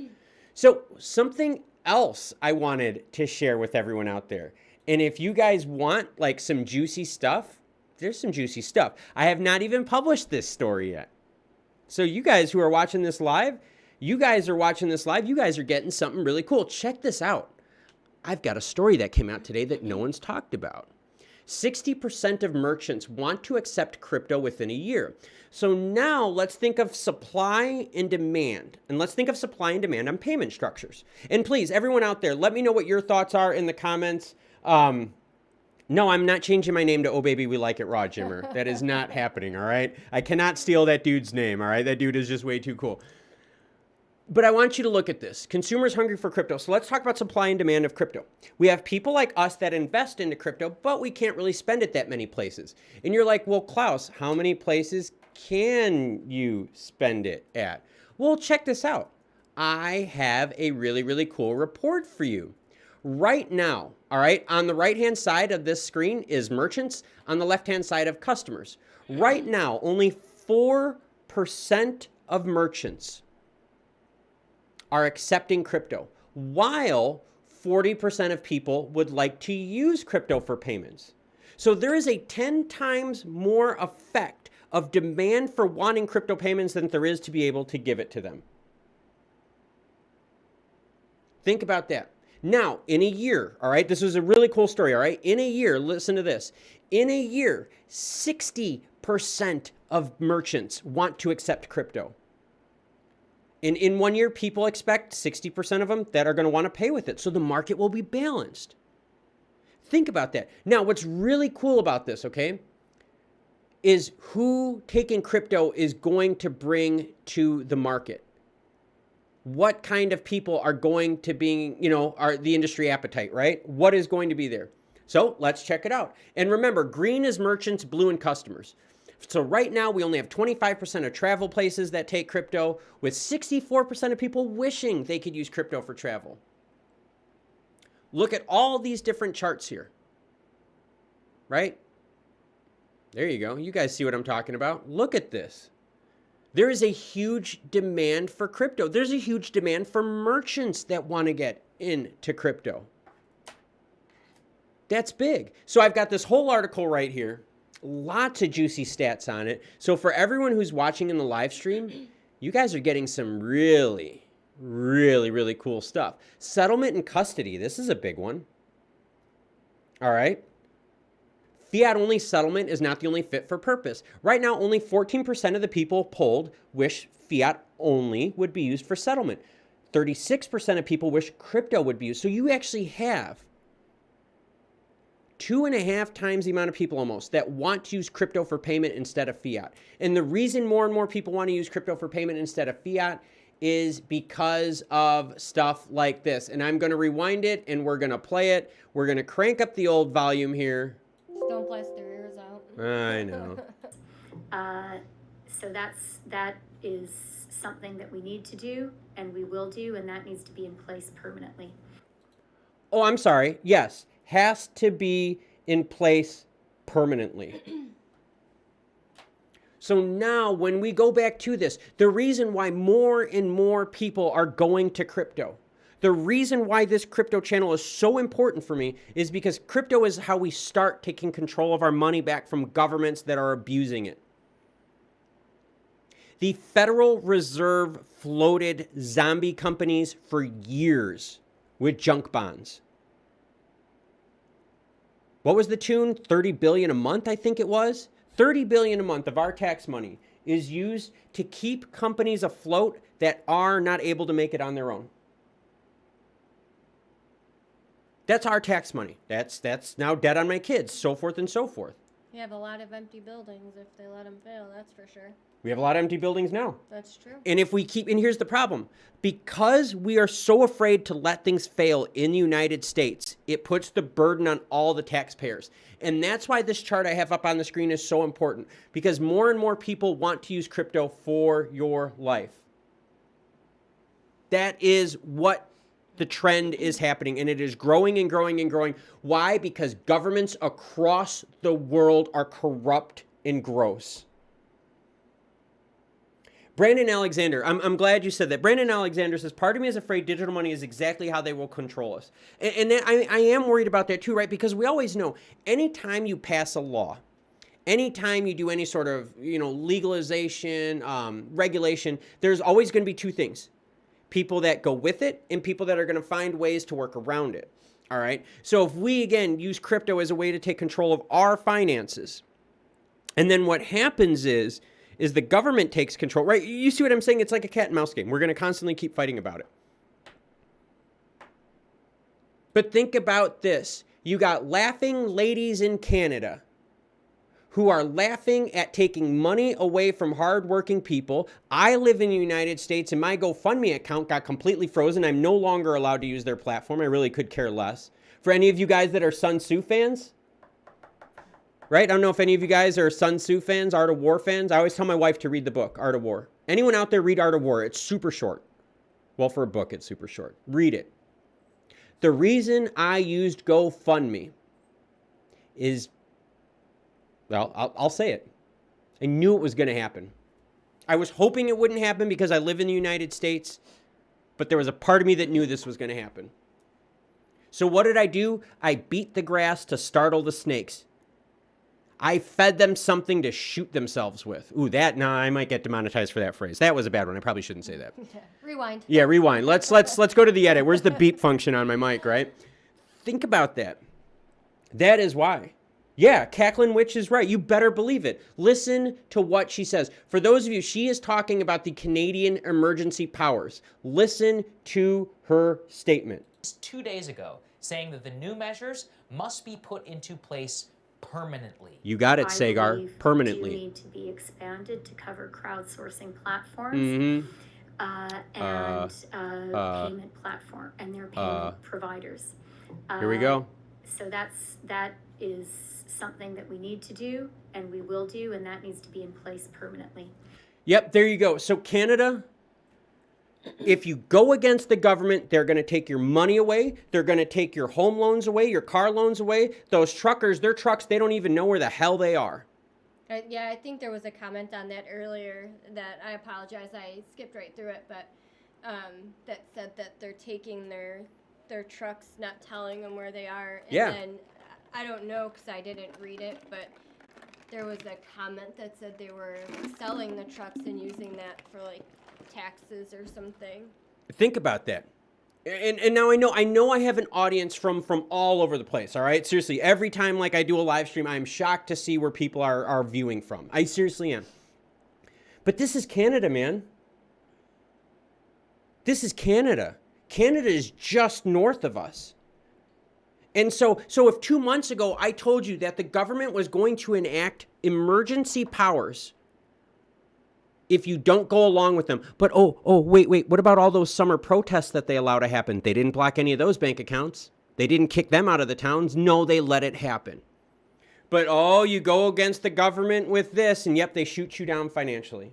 So something else I wanted to share with everyone out there. And if you guys want like some juicy stuff, there's some juicy stuff. I have not even published this story yet. So you guys who are watching this live, you guys are getting something really cool. Check this out. I've got a story that came out today that no one's talked about. 60% of merchants want to accept crypto within a year. So now let's think of supply and demand. And let's think of supply and demand on payment structures. And please, everyone out there, let me know what your thoughts are in the comments. No, I'm not changing my name to Oh Baby We Like It Raw, Jimmer. That is not happening, all right? I cannot steal that dude's name, all right? That dude is just way too cool. But I want you to look at this. Consumers hungry for crypto. So let's talk about supply and demand of crypto. We have people like us that invest into crypto, but we can't really spend it that many places. And you're like, well, Klaus, how many places can you spend it at? Well, check this out. I have a really, really cool report for you. Right now, all right, on the right-hand side of this screen is merchants, on the left-hand side of customers. Right now, only 4% of merchants are accepting crypto, while 40% of people would like to use crypto for payments. So there is a 10 times more effect of demand for wanting crypto payments than there is to be able to give it to them. Think about that. Now, in a year, all right, this was a really cool story, all right? In a year, listen to this. In a year, 60% of merchants want to accept crypto. In 1 year, people expect 60% of them that are going to want to pay with it. So the market will be balanced. Think about that. Now, what's really cool about this, okay, is who taking crypto is going to bring to the market. What kind of people are going to be, are the industry appetite, right? What is going to be there? So let's check it out. And remember, green is merchants, blue and customers. So right now, we only have 25% of travel places that take crypto, with 64% of people wishing they could use crypto for travel. Look at all these different charts here, right? There you go. You guys see what I'm talking about? Look at this. There is a huge demand for crypto. There's a huge demand for merchants that want to get into crypto. That's big. So I've got this whole article right here. Lots of juicy stats on it. So for everyone who's watching in the live stream, you guys are getting some really, really, really cool stuff. Settlement and custody. This is a big one. All right. Fiat-only settlement is not the only fit for purpose. Right now, only 14% of the people polled wish fiat-only would be used for settlement. 36% of people wish crypto would be used. So you actually have 2.5 times the amount of people almost that want to use crypto for payment instead of fiat. And the reason more and more people want to use crypto for payment instead of fiat is because of stuff like this. And I'm going to rewind it and we're going to play it. We're going to crank up the old volume here. Don't blast their ears out. I know. So that is something that we need to do, and we will do, and that needs to be in place permanently. Oh, I'm sorry. Yes, has to be in place permanently. So now when we go back to this, the reason why more and more people are going to crypto, the reason why this crypto channel is so important for me is because crypto is how we start taking control of our money back from governments that are abusing it. The Federal Reserve floated zombie companies for years with junk bonds. What was the tune? 30 billion a month, I think it was. 30 billion a month of our tax money is used to keep companies afloat that are not able to make it on their own. That's our tax money. That's now debt on my kids, so forth and so forth. You have a lot of empty buildings if they let them fail, that's for sure. We have a lot of empty buildings now. That's true. And if we keep, and here's the problem, because we are so afraid to let things fail in the United States, it puts the burden on all the taxpayers. And that's why this chart I have up on the screen is so important, because more and more people want to use crypto for your life. That is what the trend is happening, and it is growing and growing and growing. Why? Because governments across the world are corrupt and gross. Brandon Alexander, I'm glad you said that. Brandon Alexander says, part of me is afraid digital money is exactly how they will control us. And I am worried about that too, right? Because we always know, anytime you pass a law, anytime you do any sort of, legalization, regulation, there's always going to be two things. People that go with it and people that are going to find ways to work around it. All right. So if we, again, use crypto as a way to take control of our finances, and then what happens is the government takes control, right? You see what I'm saying? It's like a cat and mouse game. We're going to constantly keep fighting about it. But think about this. You got laughing ladies in Canada who are laughing at taking money away from hardworking people. I live in the United States and my GoFundMe account got completely frozen. I'm no longer allowed to use their platform. I really could care less. For any of you guys that are Sun Tzu fans, right? I don't know if any of you guys are Sun Tzu fans, Art of War fans. I always tell my wife to read the book, Art of War. Anyone out there read Art of War? It's super short. Well, for a book, it's super short. Read it. The reason I used GoFundMe is, well, I'll say it. I knew it was going to happen. I was hoping it wouldn't happen because I live in the United States, but there was a part of me that knew this was going to happen. So what did I do? I beat the grass to startle the snakes. I fed them something to shoot themselves with. Ooh, I might get demonetized for that phrase. That was a bad one. I probably shouldn't say that. Rewind. Yeah, rewind. Let's go to the edit. Where's the beep function on my mic, right? Think about that. That is why. Yeah, Cackling Witch is right. You better believe it. Listen to what she says. For those of you, she is talking about the Canadian emergency powers. Listen to her statement. 2 days ago, saying that the new measures must be put into place permanently. You got it, Sagar. Permanently. Do need to be expanded to cover crowdsourcing platforms and payment platform and their payment providers. Here we go. So that is something that we need to do and we will do, and that needs to be in place permanently. Yep, there you go. So Canada, if you go against the government, they're going to take your money away. They're going to take your home loans away, your car loans away. Those truckers, their trucks, they don't even know where the hell they are. Yeah, I think there was a comment on that earlier that I apologize, I skipped right through it, but that said that they're taking their trucks, not telling them where they are. And yeah. Then, I don't know because I didn't read it, but there was a comment that said they were selling the trucks and using that for like taxes or something. Think about that. And now I know I have an audience from all over the place, all right? Seriously, every time like I do a live stream, I'm shocked to see where people are viewing from. I seriously am. But this is Canada, man. This is Canada. Canada is just north of us. And so if 2 months ago I told you that the government was going to enact emergency powers if you don't go along with them. But wait, what about all those summer protests that they allow to happen? They didn't block any of those bank accounts. They didn't kick them out of the towns. No, they let it happen. But you go against the government with this, and yep, they shoot you down financially.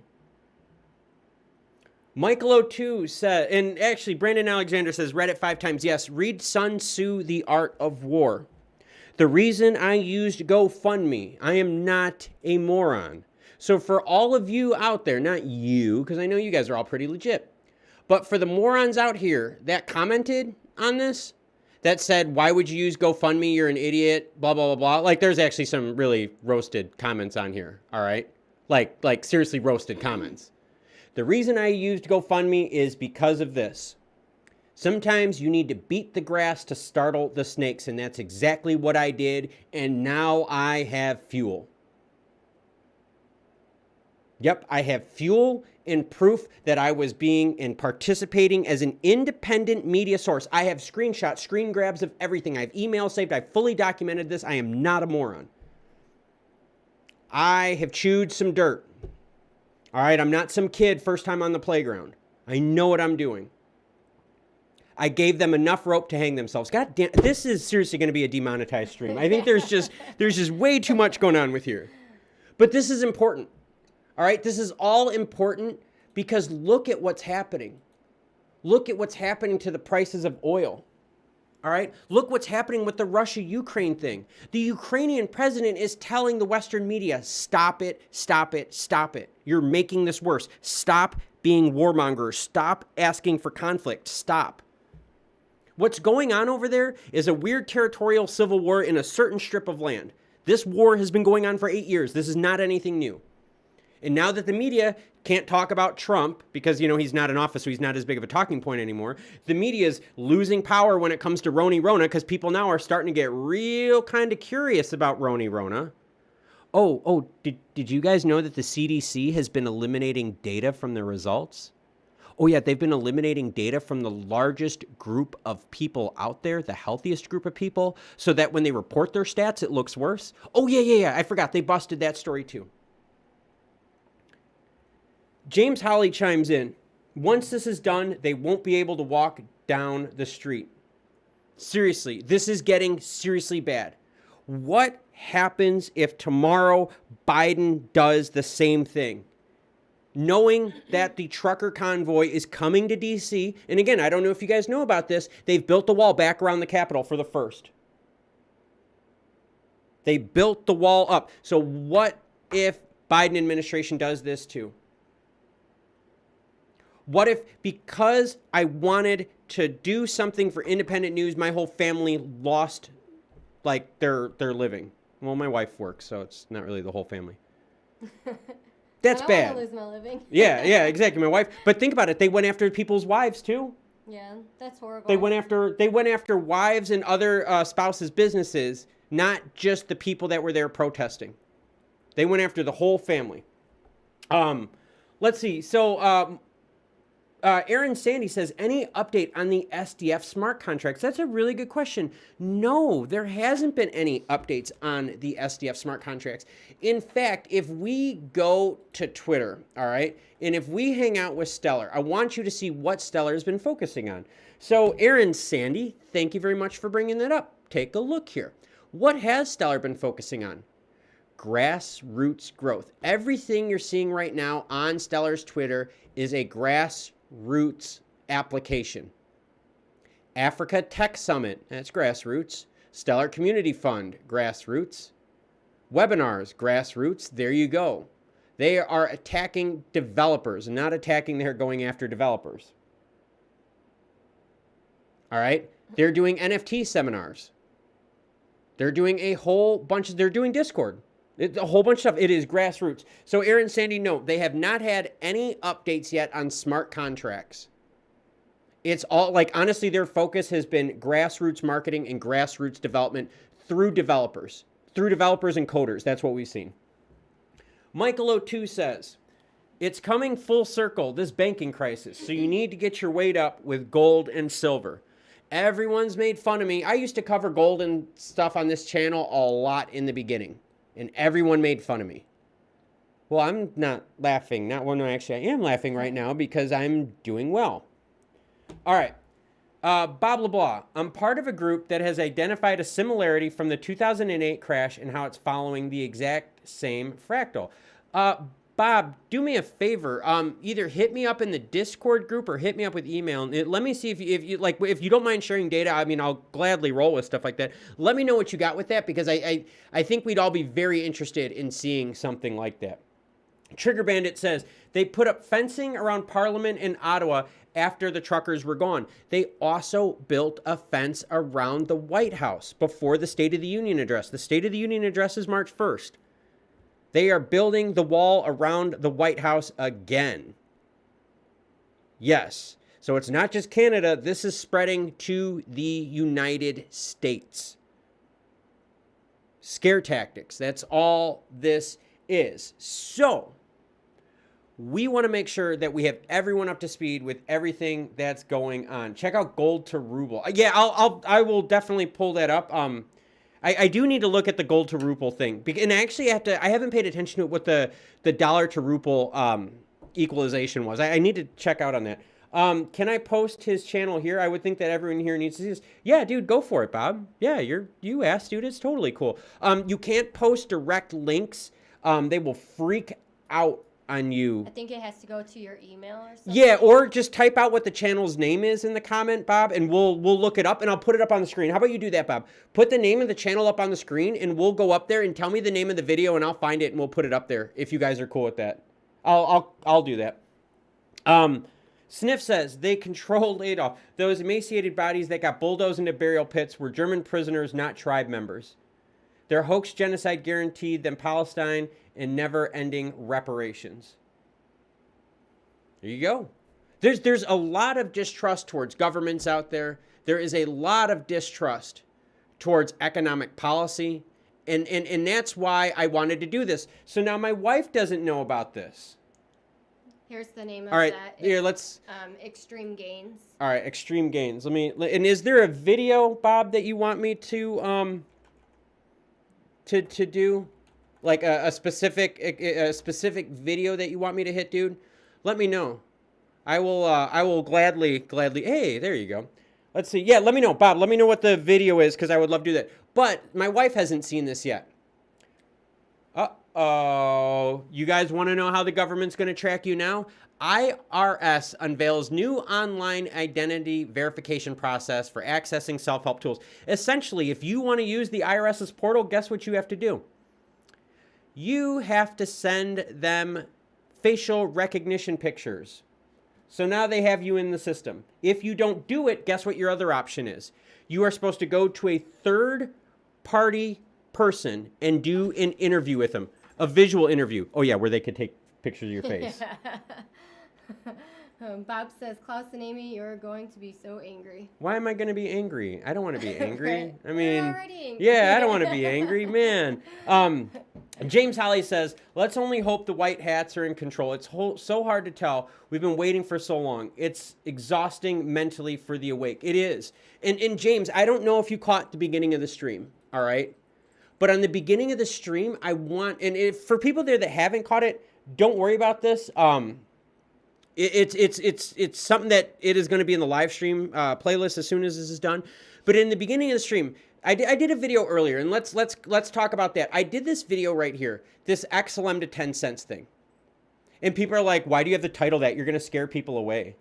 Michael O2 said, and actually Brandon Alexander says, read it 5 times. Yes, read Sun Tzu, The Art of War. The reason I used GoFundMe, I am not a moron. So for all of you out there, not you, because I know you guys are all pretty legit, but for the morons out here that commented on this, that said, why would you use GoFundMe? You're an idiot, blah, blah, blah, blah. Like, there's actually some really roasted comments on here, all right? Like seriously roasted comments. The reason I used GoFundMe is because of this. Sometimes you need to beat the grass to startle the snakes, and that's exactly what I did, and now I have fuel. Yep, I have fuel and proof that I was being and participating as an independent media source. I have screenshots, screen grabs of everything. I have emails saved. I've fully documented this. I am not a moron. I have chewed some dirt. All right, I'm not some kid first time on the playground. I know what I'm doing. I gave them enough rope to hang themselves. God damn, this is seriously going to be a demonetized stream. I think there's just way too much going on with here. But this is important. All right, this is all important because look at what's happening. Look at what's happening to the prices of oil. All right, look what's happening with the Russia-Ukraine thing. The Ukrainian president is telling the Western media, stop it, stop it, stop it. You're making this worse. Stop being warmongers. Stop asking for conflict. Stop. What's going on over there is a weird territorial civil war in a certain strip of land. This war has been going on for 8 years. This is not anything new. And now that the media can't talk about Trump because, he's not in office, so he's not as big of a talking point anymore, the media is losing power when it comes to Rona because people now are starting to get real kind of curious about Rona. Oh, did you guys know that the CDC has been eliminating data from their results? Oh yeah, they've been eliminating data from the largest group of people out there, the healthiest group of people, so that when they report their stats, it looks worse. Oh yeah, I forgot. They busted that story too. James Holly chimes in. Once this is done, they won't be able to walk down the street. Seriously, this is getting seriously bad. What happens if tomorrow Biden does the same thing? Knowing that the trucker convoy is coming to D.C., and again, I don't know if you guys know about this, they've built the wall back around the Capitol for the first. They built the wall up. So what if Biden administration does this too? What if, because I wanted to do something for independent news, my whole family lost, their living? Well, my wife works, so it's not really the whole family. That's bad. I don't want to lose my living. yeah, exactly. My wife. But think about it. They went after people's wives too. Yeah, that's horrible. They went after wives and other spouses' businesses, not just the people that were there protesting. They went after the whole family. Let's see. So Aaron Sandy says, any update on the SDF smart contracts? That's a really good question. No, there hasn't been any updates on the SDF smart contracts. In fact, if we go to Twitter, all right, and if we hang out with Stellar, I want you to see what Stellar has been focusing on. So Aaron Sandy, thank you very much for bringing that up. Take a look here. What has Stellar been focusing on? Grassroots growth. Everything you're seeing right now on Stellar's Twitter is a grassroots application. Africa Tech Summit, that's grassroots. Stellar Community Fund, grassroots. Webinars, grassroots. There you go. They are attacking developers, not attacking, they're going after developers. All right? They're doing NFT seminars. They're doing a whole bunch of, they're doing Discord. A whole bunch of stuff. It is grassroots. So Aaron Sandy, no, they have not had any updates yet on smart contracts. It's all, honestly, their focus has been grassroots marketing and grassroots development through developers and coders. That's what we've seen. Michael O2 says, it's coming full circle, this banking crisis. So you need to get your weight up with gold and silver. Everyone's made fun of me. I used to cover gold and stuff on this channel a lot in the beginning. And everyone made fun of me. Well, I'm not laughing. Actually, I am laughing right now because I'm doing well. All right. Bob LeBlanc. I'm part of a group that has identified a similarity from the 2008 crash and how it's following the exact same fractal. Bob, do me a favor. Either hit me up in the Discord group or hit me up with email. Let me see if you don't mind sharing data. I mean, I'll gladly roll with stuff like that. Let me know what you got with that because I think we'd all be very interested in seeing something like that. Trigger Bandit says they put up fencing around Parliament in Ottawa after the truckers were gone. They also built a fence around the White House before the State of the Union address. The State of the Union address is March 1st. They are building the wall around the White House again. Yes. So it's not just Canada. This is spreading to the United States. Scare tactics. That's all this is. So we want to make sure that we have everyone up to speed with everything that's going on. Check out gold to ruble. Yeah, I will definitely pull that up. I do need to look at the gold to ruble thing. And actually, I haven't paid attention to what the dollar to ruble equalization was. I need to check out on that. Can I post his channel here? I would think that everyone here needs to see this. Yeah, dude, go for it, Bob. Yeah, you asked, dude. It's totally cool. You can't post direct links. They will freak out on you. I think it has to go to your email or something. Yeah, or just type out what the channel's name is in the comment, Bob, and we'll look it up, and I'll put it up on the screen. How about you do that, Bob? Put the name of the channel up on the screen, and we'll go up there and tell me the name of the video, and I'll find it, and we'll put it up there if you guys are cool with that. I'll do that. Sniff says, they controlled Adolf. Those emaciated bodies that got bulldozed into burial pits were German prisoners, not tribe members. Their hoax genocide guaranteed them Palestine and never-ending reparations. There you go. There's a lot of distrust towards governments out there. There is a lot of distrust towards economic policy. And that's why I wanted to do this. So now my wife doesn't know about this. Here's the name of All right, that. here, let's... Extreme Gains. All right, Extreme Gains. And is there a video, Bob, that you want me to do? Like a specific video that you want me to hit, dude? Let me know. I will gladly. Hey, there you go. Let's see. Yeah, let me know, Bob. Let me know what the video is, because I would love to do that. But my wife hasn't seen this yet. Uh-oh. You guys want to know how the government's going to track you now? IRS unveils new online identity verification process for accessing self-help tools. Essentially, if you want to use the IRS's portal, guess what you have to do? You have to send them facial recognition pictures. So now they have you in the system. If you don't do it, guess what your other option is? You are supposed to go to a third-party person and do an interview with them. A visual interview. Oh, yeah, where they could take pictures of your face. Bob says, Klaus and Amy, you're going to be so angry. Why am I going to be angry? I don't want to be angry. I You're mean, already angry. yeah, I don't want to be angry, man. James Holly says, let's only hope the white hats are in control. It's so hard to tell. We've been waiting for so long. It's exhausting mentally for the awake. It is. And James, I don't know if you caught the beginning of the stream, all right? But on the beginning of the stream, I want, and if, for people there that haven't caught it, don't worry about this. It's something that it is going to be in the live stream playlist as soon as this is done. But in the beginning of the stream, I did a video earlier, and let's talk about that. I did this video right here, this XLM to 10 cents thing. And people are like, why do you have to title that? You're going to scare people away.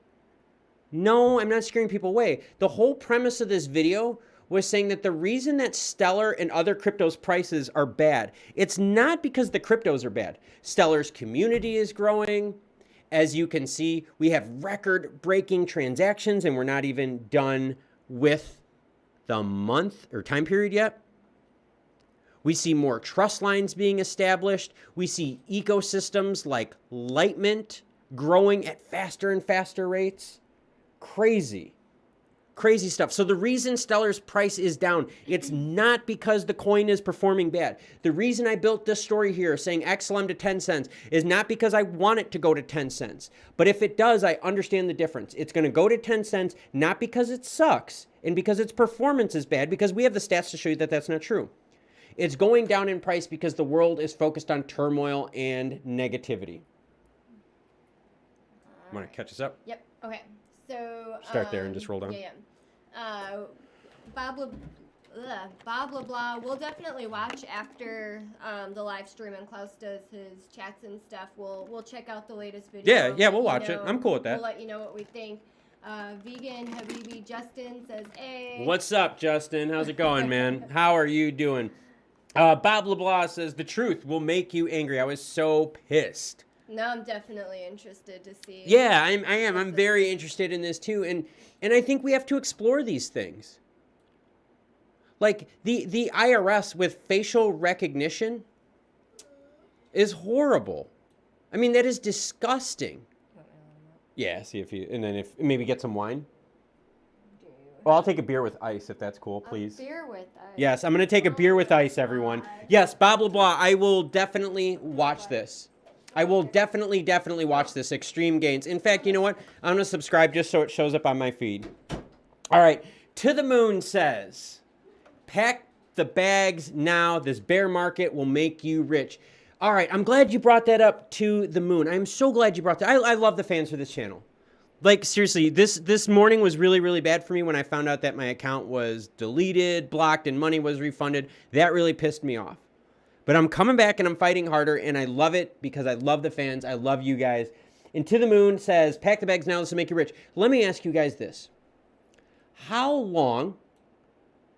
No, I'm not scaring people away. The whole premise of this video was saying that the reason that Stellar and other cryptos prices are bad, it's not because the cryptos are bad. Stellar's community is growing. As you can see, we have record-breaking transactions, and we're not even done with the month or time period yet. We see more trust lines being established. We see ecosystems like Litemint growing at faster and faster rates. Crazy stuff. So the reason Stellar's price is down, it's not because the coin is performing bad. The reason I built this story here saying XLM to 10 cents is not because I want it to go to 10 cents. But if it does, I understand the difference. It's going to go to 10 cents, not because it sucks and because its performance is bad, because we have the stats to show you that that's not true. It's going down in price because the world is focused on turmoil and negativity. Want to catch us up? Yep. Okay. So Start there and just roll down. Yeah. Bob LeBlanc, we'll definitely watch after the live stream and Klaus does his chats and stuff. We'll check out the latest video. Yeah, we'll watch it. I'm cool with that. We'll let you know what we think. Vegan Habibi Justin says, hey. What's up, Justin? How's it going, man? How are you doing? Bob LeBlanc says, the truth will make you angry. I was so pissed. Now I'm definitely interested to see. Yeah, I am. I'm very interested in this too. And I think we have to explore these things. Like the IRS with facial recognition is horrible. I mean, that is disgusting. Yeah, see if you, and then if maybe get some wine. Well, I'll take a beer with ice if that's cool, please. A beer with ice. Yes, I'm going to take a beer with ice, everyone. Yes, Bob LeBlanc, I will definitely watch this. I will definitely watch this. Extreme Gains. In fact, you know what? I'm going to subscribe just so it shows up on my feed. All right. To the Moon says, pack the bags now. This bear market will make you rich. All right. I'm glad you brought that up, To the Moon. I'm so glad you brought that. I love the fans for this channel. Like, seriously, this morning was really, really bad for me when I found out that my account was deleted, blocked, and money was refunded. That really pissed me off. But I'm coming back and I'm fighting harder, and I love it because I love the fans. I love you guys. And To the Moon says, pack the bags now, this will make you rich. Let me ask you guys this. How long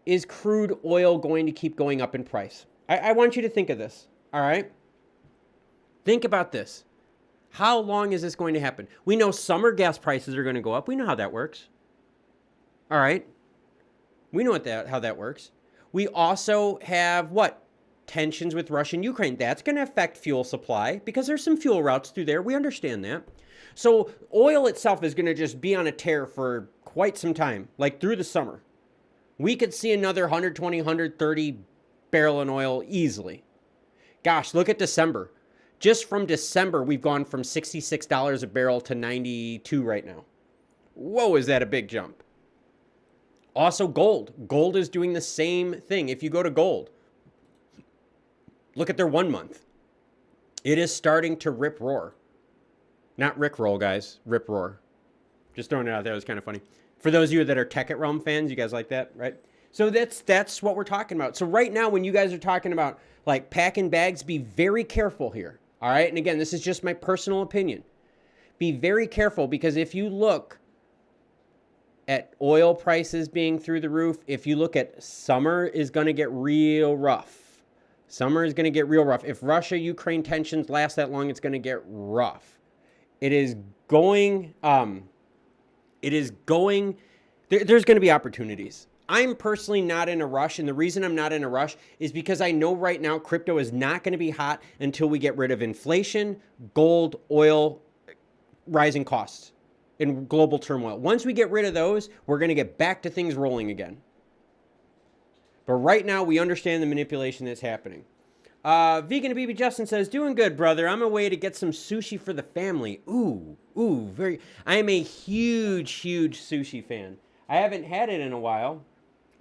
is crude oil going to keep going up in price? I want you to think of this, all right? Think about this. How long is this going to happen? We know summer gas prices are going to go up. We know how that works. All right? We know how that works. We also have, what? tensions with Russia and Ukraine. That's going to affect fuel supply because there's some fuel routes through there. We understand that. So oil itself is going to just be on a tear for quite some time, like through the summer. We could see another 120, 130 barrel in oil easily. Gosh, look at December. Just from December, we've gone from $66 a barrel to 92 right now. Whoa, is that a big jump? Also, gold. Gold is doing the same thing. If you go to gold, look at their 1 month. It is starting to rip roar. Not Rick roll, guys. Rip roar. Just throwing it out there. It was kind of funny. For those of you that are Tech at Realm fans, you guys like that, right? So that's what we're talking about. So right now, when you guys are talking about like packing bags, be very careful here. All right. And again, this is just my personal opinion. Be very careful because if you look at oil prices being through the roof, if you look at summer is going to get real rough. Summer is going to get real rough. If Russia-Ukraine tensions last that long, it's going to get rough. There's going to be opportunities. I'm personally not in a rush, and the reason I'm not in a rush is because I know right now crypto is not going to be hot until we get rid of inflation, gold, oil, rising costs, and global turmoil. Once we get rid of those, we're going to get back to things rolling again. But right now, we understand the manipulation that's happening. Vegan BB Justin says, doing good, brother. I'm away to get some sushi for the family. Ooh, very. I am a huge, huge sushi fan. I haven't had it in a while.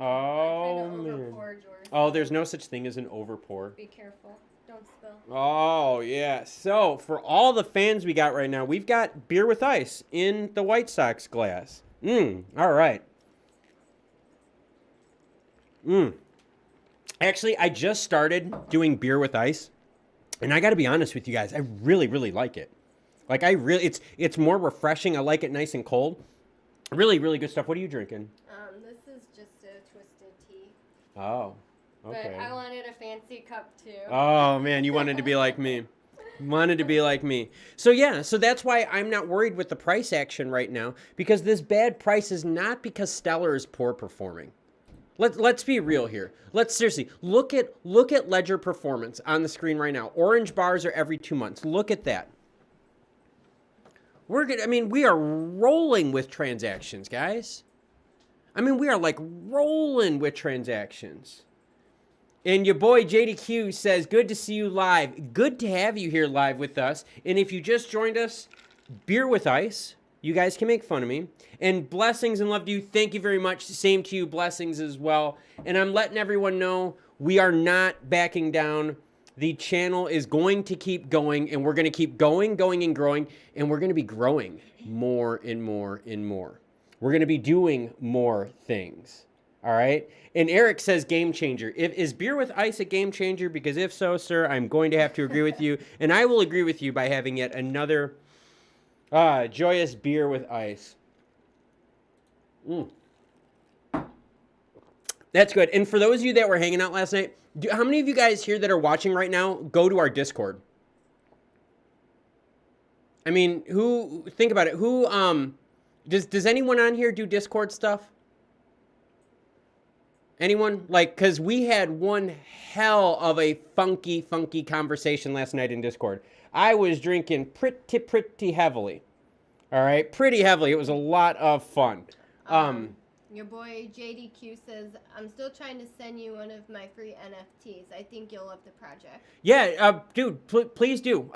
Oh, man. Oh, there's no such thing as an overpour. Be careful. Don't spill. Oh, yeah. So, for all the fans we got right now, we've got beer with ice in the White Sox glass. All right. Actually, I just started doing beer with ice, and I got to be honest with you guys, I really, really like it. Like, it's more refreshing. I like it nice and cold. Really, really good stuff. What are you drinking? This is just a twisted tea. Oh, okay. But I wanted a fancy cup too. Oh, man, you wanted to be like me. Wanted to be like me. So, yeah, so that's why I'm not worried with the price action right now, because this bad price is not because Stellar is poor performing. Let's be real here. Let's seriously look at Ledger performance on the screen right now. Orange bars are every 2 months. Look at that. We are rolling with transactions, guys. We are like rolling with transactions. And your boy JDQ says, good to see you live. Good to have you here live with us. And if you just joined us, beer with ice. You guys can make fun of me. And blessings and love to you. Thank you very much. Same to you. Blessings as well. And I'm letting everyone know we are not backing down. The channel is going to keep going, and we're going to keep going and growing, and we're going to be growing more and more and more. We're going to be doing more things. All right? And Eric says game changer. Is beer with ice a game changer? Because if so, sir, I'm going to have to agree with you. And I will agree with you by having yet another joyous beer with ice. That's good. And for those of you that were hanging out last night, how many of you guys here that are watching right now go to our Discord? Think about it. Does anyone on here do Discord stuff? Anyone? Because we had one hell of a funky conversation last night in Discord. I was drinking pretty heavily. All right? Pretty heavily. It was a lot of fun. Your boy JDQ says, I'm still trying to send you one of my free NFTs. I think you'll love the project. Yeah, dude, please do.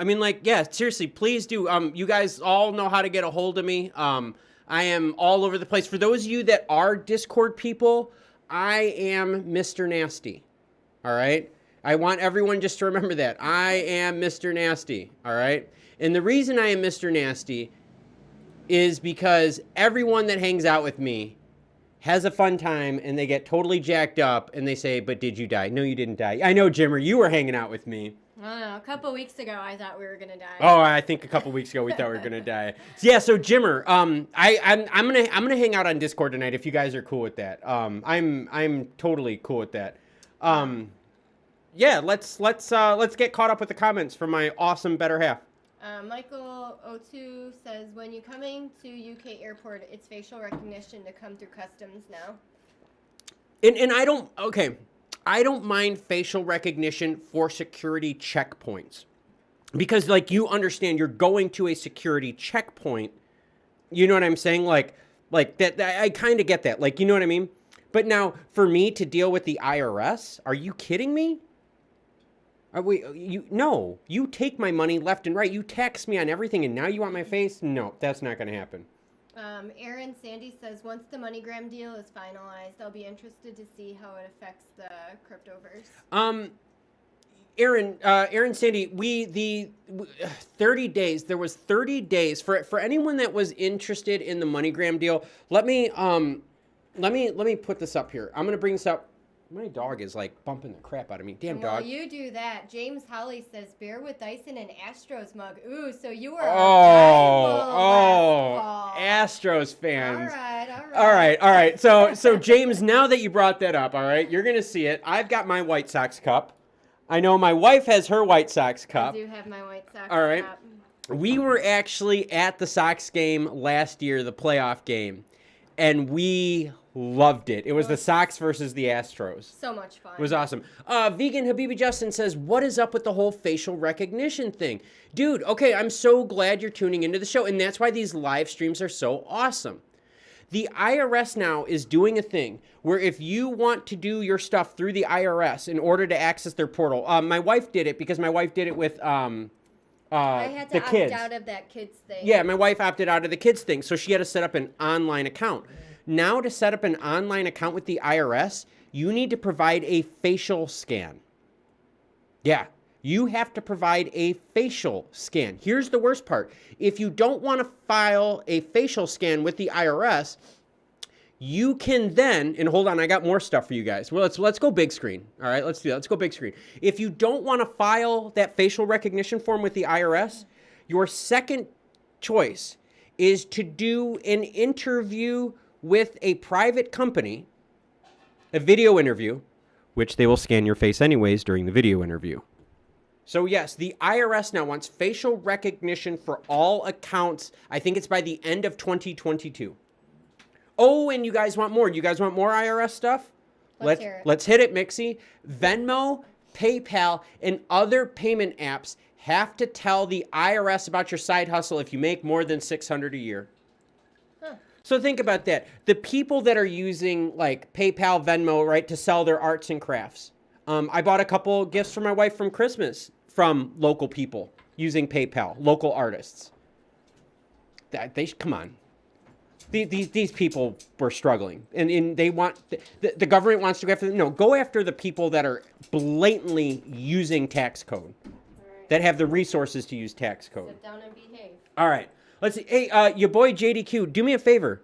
Seriously, please do. You guys all know how to get a hold of me. I am all over the place. For those of you that are Discord people, I am Mr. Nasty. All right? I want everyone just to remember that. I am Mr. Nasty. All right? And the reason I am Mr. Nasty is because everyone that hangs out with me has a fun time, and they get totally jacked up, and they say, but did you die? No, you didn't die. I know, Jimmer, you were hanging out with me. I don't know. A couple weeks ago, I thought we were going to die. Oh, I think a couple weeks ago we thought we were going to die. So Jimmer, I'm gonna hang out on Discord tonight if you guys are cool with that. I'm totally cool with that. Let's get caught up with the comments from my awesome better half. Michael O2 says, when you're coming to UK airport, it's facial recognition to come through customs now. And I don't, okay, I don't mind facial recognition for security checkpoints. Because, like, you understand you're going to a security checkpoint. You know what I'm saying? Like that I kind of get that. Like, you know what I mean? But now, for me to deal with the IRS, are you kidding me? No, you take my money left and right. You tax me on everything, and now you want my face? No, that's not going to happen. Aaron Sandy says, once the MoneyGram deal is finalized, I'll be interested to see how it affects the cryptoverse. Aaron Sandy, 30 days, there was 30 days for anyone that was interested in the MoneyGram deal. Let me put this up here. I'm going to bring this up. My dog is like bumping the crap out of me. Damn dog. Well, you do that. James Holly says, beer with Dyson and Astros mug. Ooh, so you were Astros fans. All right. So James, now that you brought that up, all right, you're going to see it. I've got my White Sox cup. I know my wife has her White Sox cup. I do have my White Sox all right. cup. We were actually at the Sox game last year, the playoff game, and we loved it. It was the Sox versus the Astros. So much fun. It was awesome. Vegan Habibi Justin says, what is up with the whole facial recognition thing? Dude, okay, I'm so glad you're tuning into the show, and that's why these live streams are so awesome. The IRS now is doing a thing where if you want to do your stuff through the IRS in order to access their portal, my wife did it because my wife did it with I had to opt out of that kids thing. Yeah, my wife opted out of the kids thing, so she had to set up an online account. Now, to set up an online account with the IRS, you need to provide a facial scan. Yeah, you have to provide a facial scan. Here's the worst part. If you don't want to file a facial scan with the IRS, you can then, and hold on, I got more stuff for you guys. Well, let's go big screen. All right, let's do that. Let's go big screen. If you don't want to file that facial recognition form with the IRS, your second choice is to do an interview with a private company, a video interview, which they will scan your face anyways during the video interview. So yes, the IRS now wants facial recognition for all accounts. I think it's by the end of 2022. Oh, and you guys want more? You guys want more IRS stuff? Let's hit it, Mixie. Venmo, PayPal, and other payment apps have to tell the IRS about your side hustle if you make more than $600 a year. So think about that. The people that are using like PayPal, Venmo, right, to sell their arts and crafts. I bought a couple gifts for my wife from Christmas from local people using PayPal, local artists. Come on. These people were struggling, and they want the government wants to go after them. No, go after the people that are blatantly using tax code, that have the resources to use tax code. Sit down and behave. All right. Let's see. Hey, your boy JDQ, do me a favor.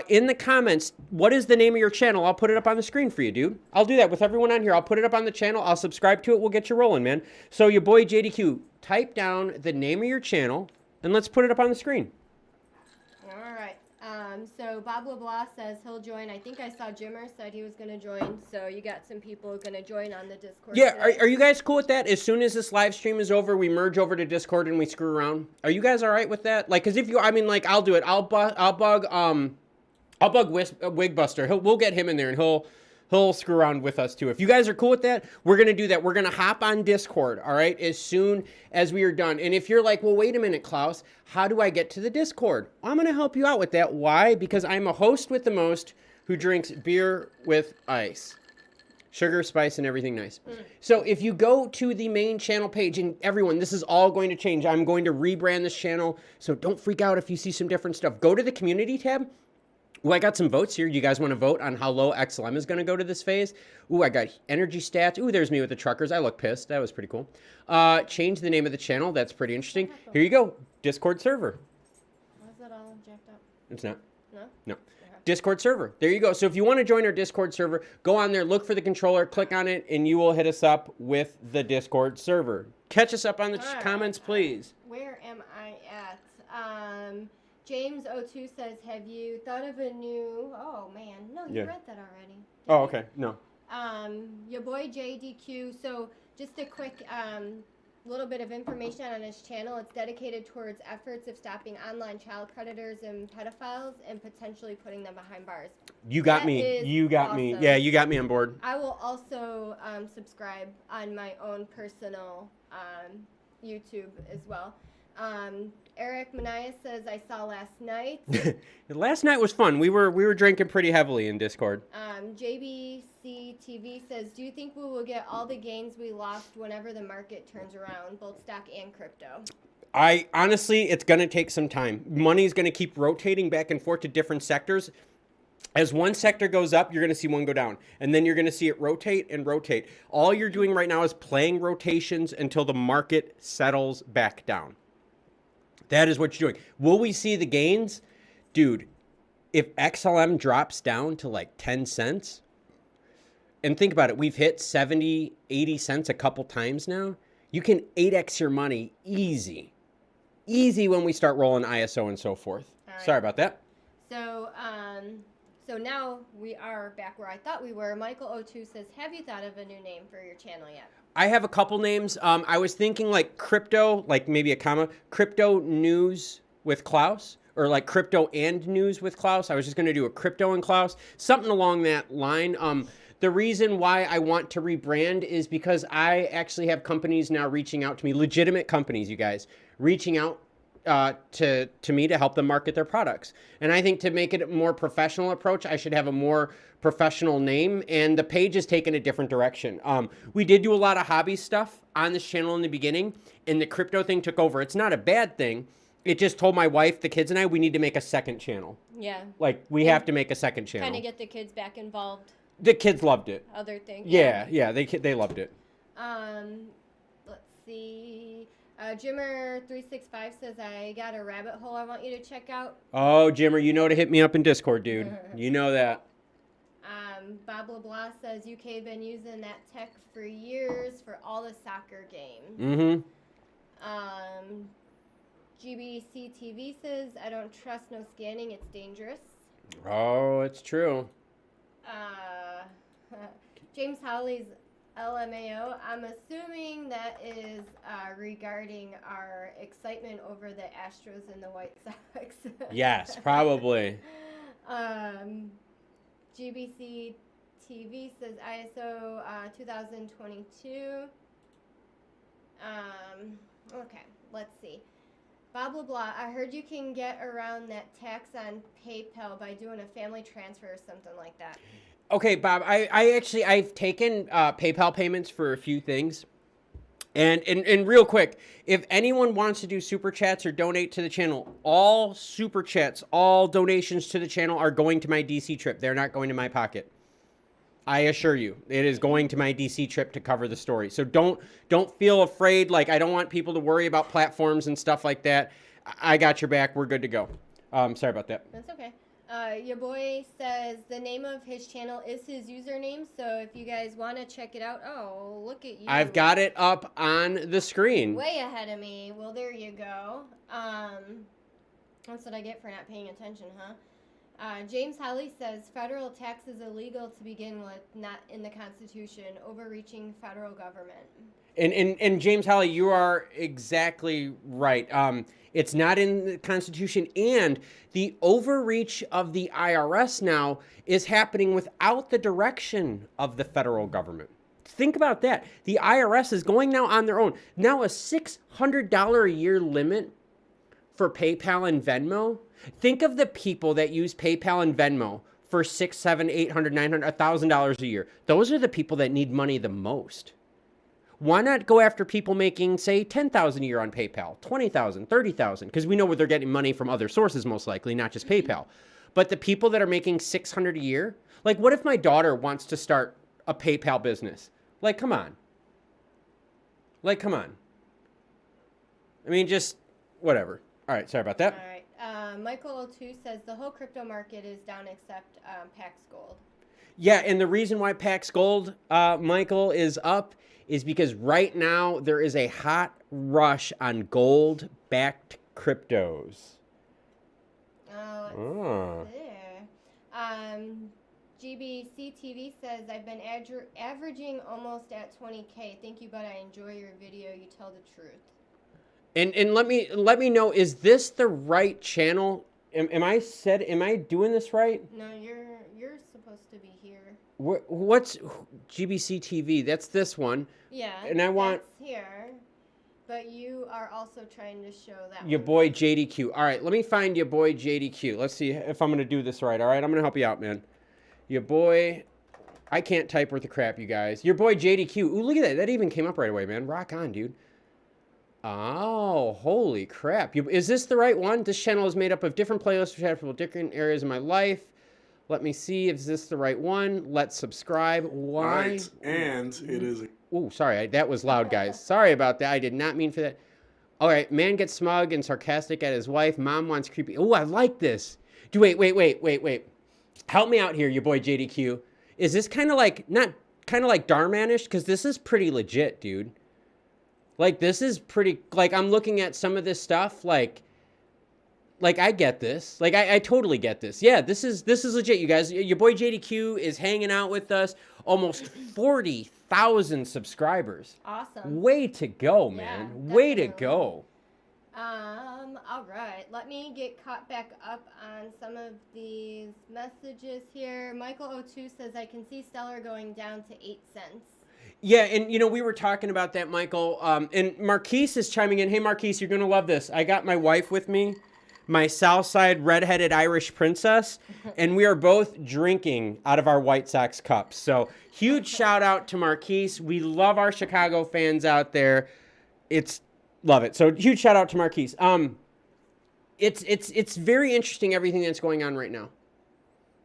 In the comments, what is the name of your channel? I'll put it up on the screen for you, dude. I'll do that with everyone on here. I'll put it up on the channel. I'll subscribe to it. We'll get you rolling, man. So your boy JDQ, type down the name of your channel, and let's put it up on the screen. All right. So Bob LeBlanc says he'll join. I think I saw Jimmer said he was going to join. So you got some people going to join on the Discord. Yeah, are you guys cool with that? As soon as this live stream is over, we merge over to Discord and we screw around. Are you guys all right with that? Like, cause if you, I mean, like, I'll do it. I'll bug Wigbuster. We'll get him in there and he'll screw around with us too. If you guys are cool with that, we're gonna do that. We're gonna hop on Discord, all right, as soon as we are done. And if you're like, well, wait a minute, Klaus, how do I get to the Discord? I'm gonna help you out with that. Why? Because I'm a host with the most who drinks beer with ice. Sugar, spice, and everything nice. So if you go to the main channel page, and everyone, this is all going to change. I'm going to rebrand this channel, so don't freak out if you see some different stuff. Go to the community tab. Ooh, I got some votes here. You guys want to vote on how low XLM is going to go to this phase? Ooh, I got energy stats. Ooh, there's me with the truckers. I look pissed. That was pretty cool. Change the name of the channel. That's pretty interesting. Here you go. Discord server. Why is that all jacked up? It's not. No? No. Discord server. There you go. So if you want to join our Discord server, go on there, look for the controller, click on it, and you will hit us up with the Discord server. Catch us up on the comments, please. Where am I at? James O2 says, have you thought of a new... Oh, man. No, you read that already. Oh, okay. No. Your boy JDQ. So just a quick little bit of information on his channel. It's dedicated towards efforts of stopping online child predators and pedophiles and potentially putting them behind bars. You got That me. is You got me. awesome. Yeah, you got me on board. I will also subscribe on my own personal YouTube as well. Eric Manias says, I saw last night. Last night was fun. We were drinking pretty heavily in Discord. JBC TV says, do you think we will get all the gains we lost whenever the market turns around, both stock and crypto? I honestly, it's going to take some time. Money's going to keep rotating back and forth to different sectors. As one sector goes up, you're going to see one go down. And then you're going to see it rotate and rotate. All you're doing right now is playing rotations until the market settles back down. That is what you're doing. Will we see the gains? Dude, if XLM drops down to like 10 cents, and think about it, we've hit 70, 80 cents a couple times now. You can 8x your money easy. Easy when we start rolling ISO and so forth. Right. Sorry about that. So now we are back where I thought we were. Michael02 says, have you thought of a new name for your channel yet? I have a couple names. I was thinking like crypto, like maybe a comma, crypto news with Klaus, or like crypto and news with Klaus. I was just going to do a crypto and Klaus, something along that line. The reason why I want to rebrand is because I actually have companies now reaching out to me, legitimate companies, you guys, reaching out to me to help them market their products. And I think to make it a more professional approach, I should have a more professional name, and the page is taken a different direction. We did do a lot of hobby stuff on this channel in the beginning, and the crypto thing took over. It's not a bad thing. It just told my wife, the kids, and I, we need to make a second channel. Yeah. Like, we have to make a second channel. Kind of get the kids back involved. The kids loved it. Other things. Yeah, they loved it. Let's see. Jimmer365 says, I got a rabbit hole I want you to check out. Oh, Jimmer, you know to hit me up in Discord, dude. You know that. Bob LeBlanc says, UK been using that tech for years for all the soccer games. GBC TV says, I don't trust no scanning, it's dangerous. Oh, it's true. James Howley's LMAO, I'm assuming that is regarding our excitement over the Astros and the White Sox. Yes, probably. GBC TV says ISO 2022. Okay, let's see. Bob LeBlanc, I heard you can get around that tax on PayPal by doing a family transfer or something like that. Okay, Bob, I've taken PayPal payments for a few things. And real quick, if anyone wants to do super chats or donate to the channel, all super chats, all donations to the channel are going to my DC trip. They're not going to my pocket. I assure you, it is going to my DC trip to cover the story. So don't feel afraid. Like, I don't want people to worry about platforms and stuff like that. I got your back. We're good to go. Sorry about that. That's okay. Your boy says the name of his channel is his username. So if you guys want to check it out, oh, look at you. I've got it up on the screen. Way ahead of me. Well, there you go. That's what I get for not paying attention, huh? James Howley says federal tax is illegal to begin with, not in the Constitution, overreaching federal government. And James Howley, you are exactly right. It's not in the Constitution, and the overreach of the IRS now is happening without the direction of the federal government. Think about that. The IRS is going now on their own. Now a $600 a year limit for PayPal and Venmo. Think of the people that use PayPal and Venmo for $600, $700, $800, $900, $1,000 a year. Those are the people that need money the most. Why not go after people making, say, $10,000 a year on PayPal, $20,000, $30,000? Because we know where they're getting money from other sources, most likely, not just PayPal. But the people that are making $600 a year, like, what if my daughter wants to start a PayPal business? Like, come on. Like, come on. I mean, just whatever. All right, sorry about that. All right. Michael O2 says the whole crypto market is down except Pax Gold. Yeah, and the reason why Pax Gold, Michael, is up is because right now there is a hot rush on gold-backed cryptos. Oh, it's there. GBC TV says, I've been averaging almost at 20K. Thank you, but I enjoy your video. You tell the truth. And let me know, is this the right channel? Am I doing this right? No, you're supposed to be here. What's GBC TV? That's this one. Yeah. And I want that's here. But you are also trying to show that your one. boy JDQ. All right, let me find your boy JDQ. Let's see if I'm going to do this right. All right, I'm going to help you out, man. Your boy, I can't type worth of crap, you guys. Your boy JDQ. Ooh, look at that. That even came up right away, man. Rock on, dude. Oh, holy crap. Is this the right one? This channel is made up of different playlists which have different areas of my life. Let me see if this is the right one. Let's subscribe. Why? Right, and it is... Oh, sorry. That was loud, guys. Sorry about that. I did not mean for that. All right. Man gets smug and sarcastic at his wife. Mom wants creepy. Oh, I like this. Wait. Help me out here, your boy JDQ. Is this kind of like, not kind of like Darmanish? Because this is pretty legit, dude. Like, this is pretty, like, I'm looking at some of this stuff, like I get this. Like, I totally get this. Yeah, this is legit, you guys. Your boy JDQ is hanging out with us. Almost 40,000 subscribers. Awesome. Way to go, man. Yeah, Way to definitely. go. All right. Let me get caught back up on some of these messages here. Michael02 says, I can see Stellar going down to 8 cents. Yeah, and, you know, we were talking about that, Michael. And Marquise is chiming in. Hey, Marquise, you're going to love this. I got my wife with me, my Southside redheaded Irish princess, and we are both drinking out of our White Sox cups. So huge shout out to Marquise. We love our Chicago fans out there. Love it. So huge shout out to Marquise. It's very interesting, everything that's going on right now.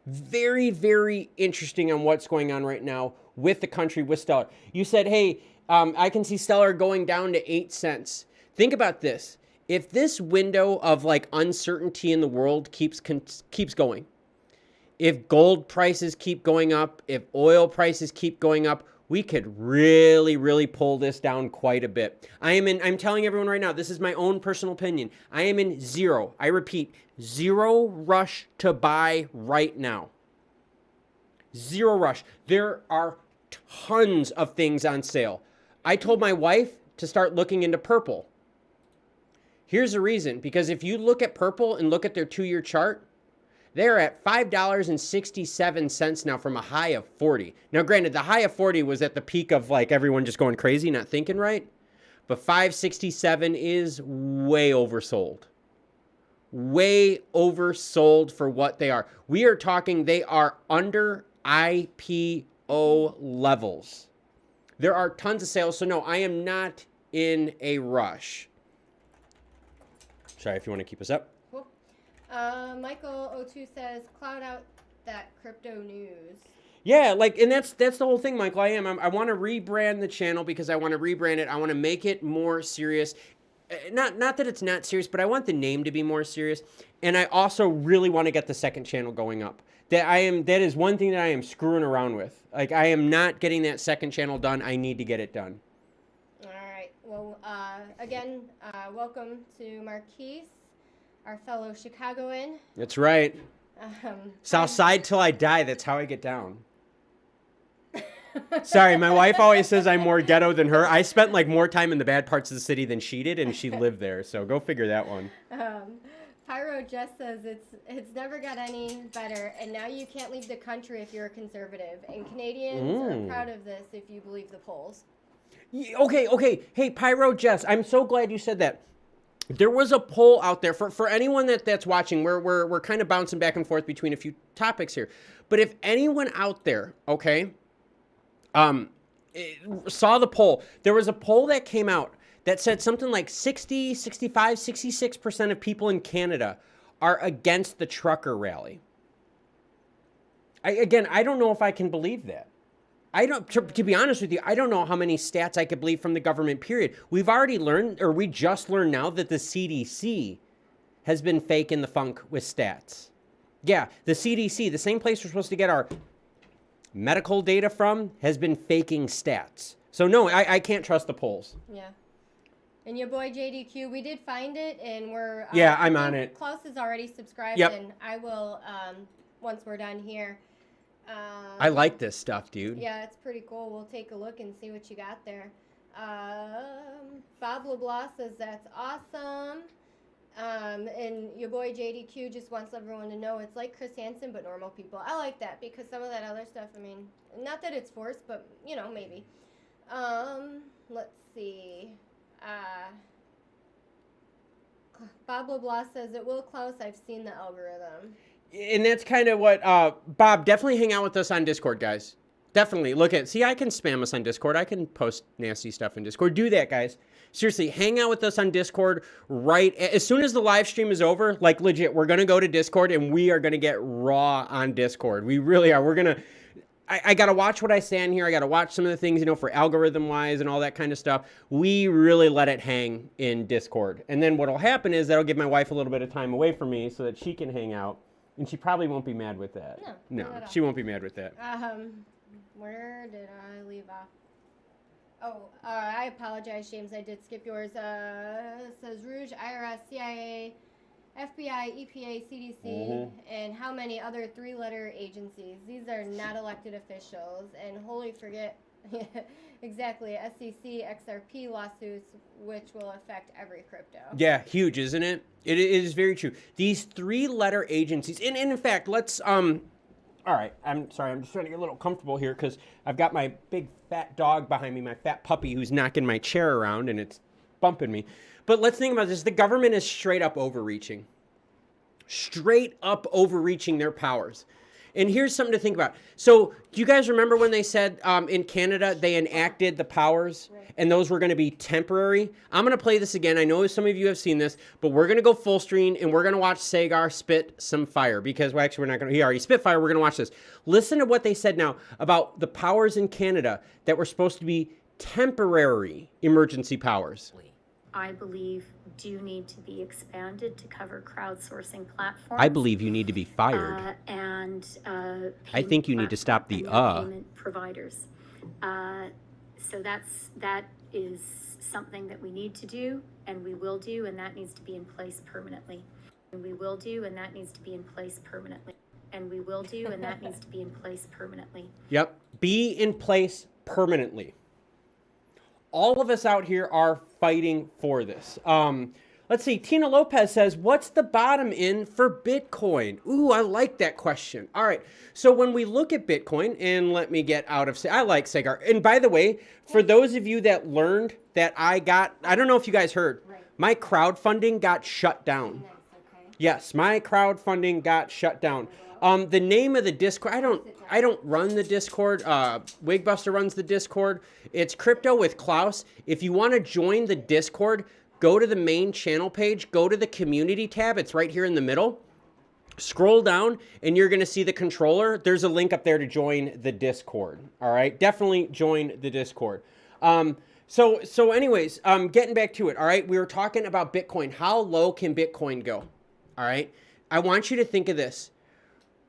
Very, very interesting on what's going on right now with the country, with Stellar. You said, hey, I can see Stellar going down to 8 cents. Think about this. If this window of like uncertainty in the world keeps going, if gold prices keep going up, if oil prices keep going up, we could really, really pull this down quite a bit. I'm telling everyone right now, this is my own personal opinion. I am in zero, I repeat, zero rush to buy right now. Zero rush. There are tons of things on sale. I told my wife to start looking into purple. Here's the reason, because if you look at purple and look at their 2-year chart, they're at $5.67 now from a high of 40. Now, granted, the high of 40 was at the peak of like everyone just going crazy, not thinking right. But 567 is way oversold. Way oversold for what they are. We are talking they are under IPO levels. There are tons of sales. So no, I am not in a rush. Sorry, if you want to keep us up. Cool. Michael02 says, cloud out that crypto news. Yeah, like, and that's the whole thing, Michael. I want to rebrand the channel because I want to rebrand it. I want to make it more serious. Not that it's not serious, but I want the name to be more serious. And I also really want to get the second channel going up. That is one thing that I am screwing around with. Like, I am not getting that second channel done. I need to get it done. All right. Well, again, welcome to Marquise, our fellow Chicagoan. That's right. South side till I die. That's how I get down. Sorry, my wife always says I'm more ghetto than her. I spent like more time in the bad parts of the city than she did, and she lived there. So go figure that one. Pyro just says it's never got any better, and now you can't leave the country if you're a conservative. And Canadians are proud of this if you believe the polls. Okay. Hey, Pyro Jess, I'm so glad you said that. There was a poll out there for anyone that's watching. We're kind of bouncing back and forth between a few topics here. But if anyone out there, okay, saw the poll, there was a poll that came out that said something like 60, 65, 66% of people in Canada are against the trucker rally. I don't know if I can believe that. To be honest with you, I don't know how many stats I could believe from the government, period. We've already learned, or we just learned now, that the CDC has been faking the funk with stats. Yeah, the CDC, the same place we're supposed to get our medical data from, has been faking stats. So no, I can't trust the polls. Yeah. And your boy JDQ, we did find it, and we're... yeah, I'm on it. Klaus is already subscribed, Yep. and I will, once we're done here, I like this stuff, dude. Yeah, it's pretty cool. We'll take a look and see what you got there. Bob LeBlanc says that's awesome. And your boy JDQ just wants everyone to know it's like Chris Hansen, but normal people. I like that because some of that other stuff, I mean, not that it's forced, but, you know, maybe. Let's see. Bob LeBlanc says, it will, Klaus. I've seen the algorithm. And that's kind of what, Bob, definitely hang out with us on Discord, guys. Definitely. Look at, see, I can spam us on Discord. I can post nasty stuff in Discord. Do that, guys. Seriously, hang out with us on Discord right as soon as the live stream is over. Like, legit, we're going to go to Discord and we are going to get raw on Discord. We really are. We're going to, I got to watch what I say in here. I got to watch some of the things, you know, for algorithm-wise and all that kind of stuff. We really let it hang in Discord. And then what will happen is that'll give my wife a little bit of time away from me so that she can hang out. And she probably won't be mad with that. No, no, she won't be mad with that. Where did I leave off? Oh, I apologize, James. I did skip yours. Says Rouge, IRS, CIA, FBI, EPA, CDC, and how many other three-letter agencies. These are not elected officials. And holy forget, exactly, SEC, XRP lawsuits, which will affect every crypto. Yeah, huge, isn't it? It is very true. These three-letter agencies, and in fact, let's, all right, I'm sorry, I'm just trying to get a little comfortable here because I've got my big fat dog behind me, my fat puppy who's knocking my chair around and it's bumping me. But let's think about this. The government is straight up overreaching. Straight up overreaching their powers. And here's something to think about. So do you guys remember when they said in Canada they enacted the powers and those were going to be temporary? I'm going to play this again. I know some of you have seen this, but we're going to go full screen and we're going to watch Sagar spit some fire because, well, actually, we're not going to. He already spit fire. We're going to watch this. Listen to what they said now about the powers in Canada that were supposed to be temporary emergency powers. I believe do need to be expanded to cover crowdsourcing platforms. I believe you need to be fired. I think you need to stop the payment providers. So that is something that we need to do, and we will do, and that needs to be in place permanently. And we will do, and that needs to be in place permanently. And we will do, and that needs to be in place permanently. Yep, be in place permanently. All of us out here are fighting for this. Let's see. Tina Lopez says, what's the bottom in for Bitcoin? Ooh, I like that question. All right. So when we look at Bitcoin, and let me get out of, I like Sagar. And by the way, for those of you that learned that I don't know if you guys heard, my crowdfunding got shut down. Yes, my crowdfunding got shut down. The name of the Discord, I don't run the Discord. Wigbuster runs the Discord. It's Crypto with Klaus. If you want to join the Discord, go to the main channel page, go to the community tab. It's right here in the middle. Scroll down and you're going to see the controller. There's a link up there to join the Discord. All right. Definitely join the Discord. So anyways, getting back to it. All right. We were talking about Bitcoin. How low can Bitcoin go? All right. I want you to think of this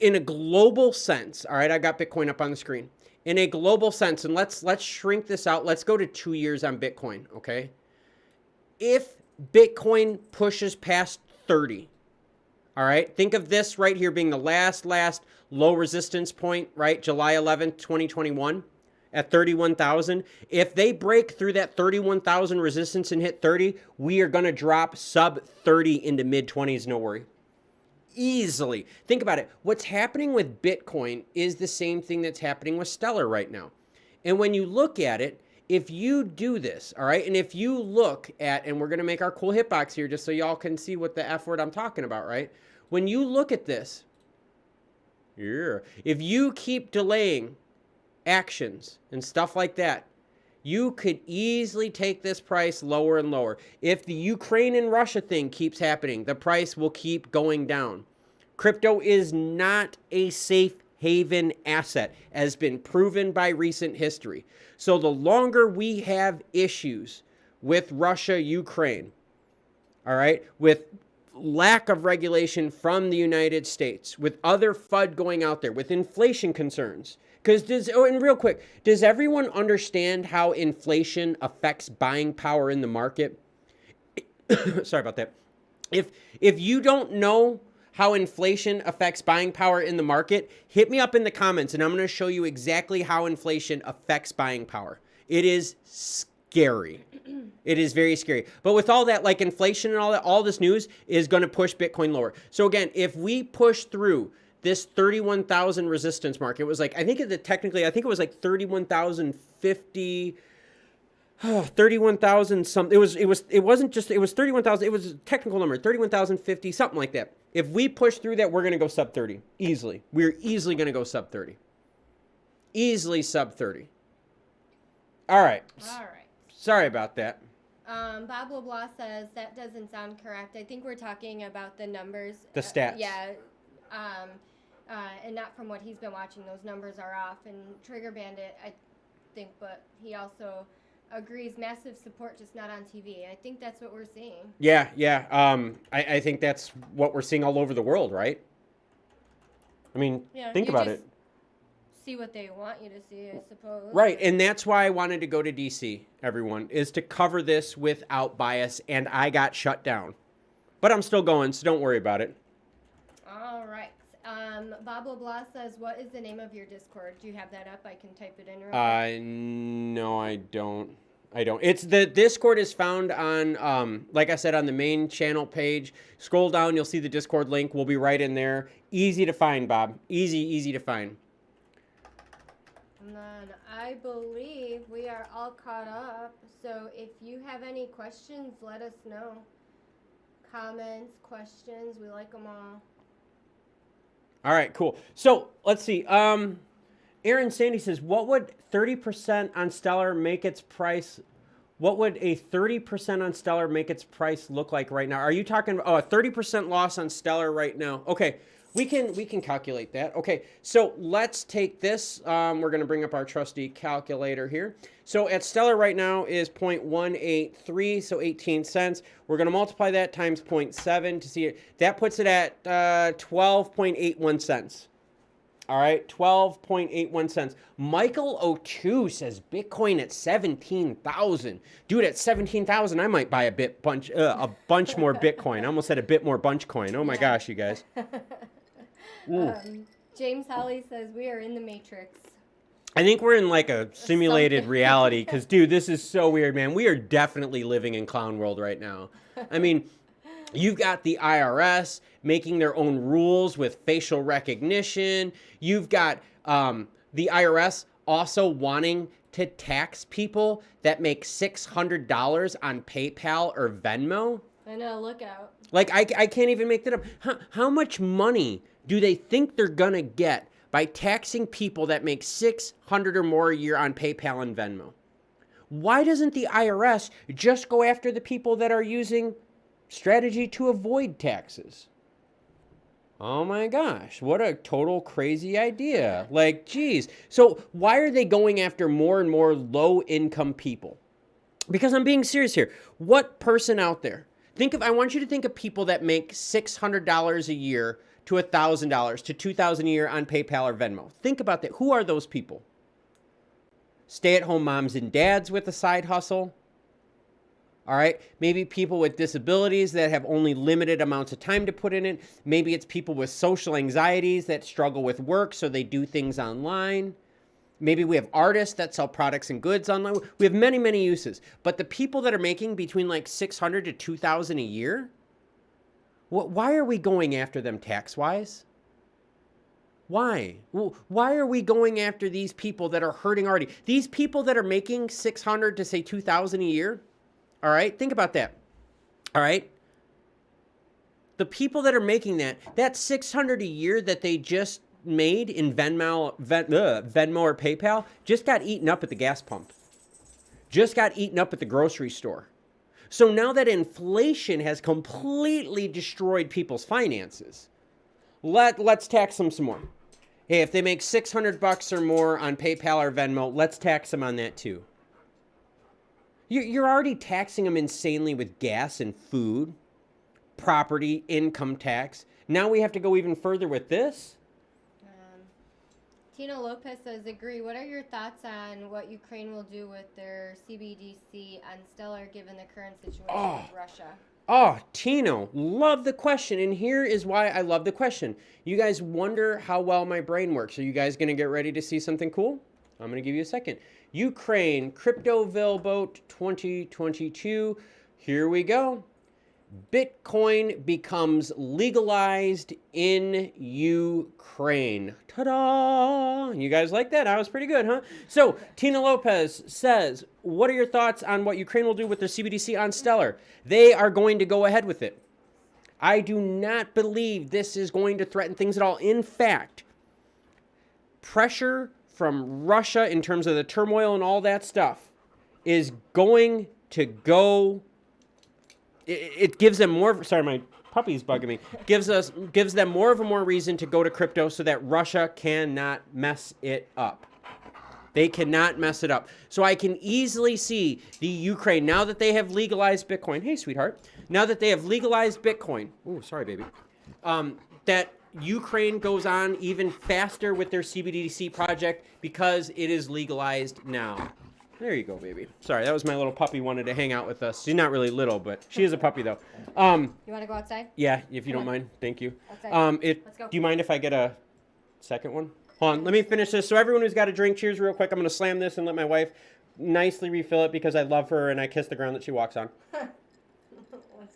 in a global sense. All right. I got Bitcoin up on the screen in a global sense. And let's shrink this out. Let's go to 2 years on Bitcoin. Okay. If Bitcoin pushes past 30, all right, think of this right here being the last low resistance point, right? July 11th, 2021 at 31,000. If they break through that 31,000 resistance and hit 30, we are going to drop sub 30 into mid 20s. No worry. Easily. Think about it. What's happening with Bitcoin is the same thing that's happening with Stellar right now. And when you look at it, if you do this, all right, and if you look at, and we're going to make our cool hitbox here just so y'all can see what the F word I'm talking about, right? When you look at this, if you keep delaying actions and stuff like that, you could easily take this price lower and lower. If the Ukraine and Russia thing keeps happening, the price will keep going down. Crypto is not a safe haven asset, as been proven by recent history. So the longer we have issues with Russia, Ukraine, all right, with lack of regulation from the United States, with other FUD going out there, with inflation concerns, because and real quick, does everyone understand how inflation affects buying power in the market? Sorry about that. If you don't know how inflation affects buying power in the market, hit me up in the comments and I'm going to show you exactly how inflation affects buying power. It is scary. It is very scary. But with all that, like inflation and all that, all this news is going to push Bitcoin lower. So again, if we push through this 31,000 resistance mark, it was like, I think it was like 31,050, 31,000 something. It wasn't just, it was 31,000. It was a technical number, 31,050, something like that. If we push through that, we're going to go sub 30 easily. We're easily going to go sub 30. Easily sub 30. All right. All right. Sorry about that. Bob LeBlanc says that doesn't sound correct. I think we're talking about the numbers. The stats. Yeah. And not from what he's been watching. Those numbers are off. And Trigger Bandit, I think, but he also agrees massive support, just not on TV. I think that's what we're seeing. Yeah. I think that's what we're seeing all over the world, right? I mean, think about it. See what they want you to see, I suppose. Right, and that's why I wanted to go to DC, everyone, is to cover this without bias, and I got shut down. But I'm still going, so don't worry about it. All right. Bob LeBlanc says, what is the name of your Discord? Do you have that up? I can type it in real quick. No, I don't. It's the Discord is found on, like I said, on the main channel page. Scroll down, you'll see the Discord link. We'll be right in there. Easy to find, Bob. Easy to find. And then I believe we are all caught up. So if you have any questions, let us know. Comments, questions, we like them all. All right, cool. So let's see. Aaron Sandy says, what would 30% on Stellar make its price? What would a 30% on Stellar make its price look like right now? Are you talking about a 30% loss on Stellar right now? Okay, we can calculate that. Okay, so let's take this. We're going to bring up our trusty calculator here. So at Stellar right now is 0.183, so 18 cents. We're going to multiply that times 0.7 to see it. That puts it at 12.81 cents. All right, 12.81 cents. Michael O2 says Bitcoin at 17,000. Dude, at 17,000, I might buy a bunch more Bitcoin. I almost said a bit more bunch coin. Oh my gosh, you guys. James Holly says we are in the Matrix. I think we're in like a simulated reality because, dude, this is so weird, man. We are definitely living in clown world right now. I mean, you've got the IRS making their own rules with facial recognition. You've got the IRS also wanting to tax people that make $600 on PayPal or Venmo. I know, look out. Like, I can't even make that up. How much money do they think they're going to get by taxing people that make $600 or more a year on PayPal and Venmo? Why doesn't the IRS just go after the people that are using strategy to avoid taxes? Oh my gosh, what a total crazy idea. Like, geez. So why are they going after more and more low-income people? Because I'm being serious here. What person out there? I want you to think of people that make $600 a year to $1,000 to $2,000 a year on PayPal or Venmo. Think about that. Who are those people? Stay-at-home moms and dads with a side hustle. All right, maybe people with disabilities that have only limited amounts of time to put in it. Maybe it's people with social anxieties that struggle with work, so they do things online. Maybe we have artists that sell products and goods online. We have many, many uses. But the people that are making between like $600 to $2,000 a year, why are we going after them tax-wise? Why? Why are we going after these people that are hurting already? These people that are making $600 to say $2,000 a year. All right, think about that. All right, the people that are making that $600 a year that they just made in Venmo or PayPal just got eaten up at the gas pump. Just got eaten up at the grocery store. So now that inflation has completely destroyed people's finances, let's tax them some more. Hey, if they make $600 or more on PayPal or Venmo, let's tax them on that too. You're already taxing them insanely with gas and food, property, income tax. Now we have to go even further with this. Tino Lopez says, agree. What are your thoughts on what Ukraine will do with their CBDC on Stellar given the current situation with Russia? Oh, Tino, love the question. And here is why I love the question. You guys wonder how well my brain works. Are you guys going to get ready to see something cool? I'm going to give you a second. Ukraine, Cryptoville Boat 2022. Here we go. Bitcoin becomes legalized in Ukraine. Ta-da! You guys like that? That was pretty good, huh? So, Tina Lopez says, what are your thoughts on what Ukraine will do with their CBDC on Stellar? They are going to go ahead with it. I do not believe this is going to threaten things at all. In fact, pressure from Russia in terms of the turmoil and all that stuff is going to go. It gives them more. Sorry, my puppy's bugging me. Gives them more reason to go to crypto so that Russia cannot mess it up. They cannot mess it up. So I can easily see the Ukraine, now that they have legalized Bitcoin. Hey, sweetheart. Now that they have legalized Bitcoin. Oh, sorry, baby. That Ukraine goes on even faster with their CBDC project because it is legalized now. There you go, baby. Sorry, that was my little puppy wanted to hang out with us. She's not really little, but she is a puppy, though. You want to go outside? Yeah, if you don't mind. Thank you. Outside. Let's go. Do you mind if I get a second one? Hold on, let me finish this. So everyone who's got a drink, cheers real quick. I'm going to slam this and let my wife nicely refill it because I love her and I kiss the ground that she walks on. Let's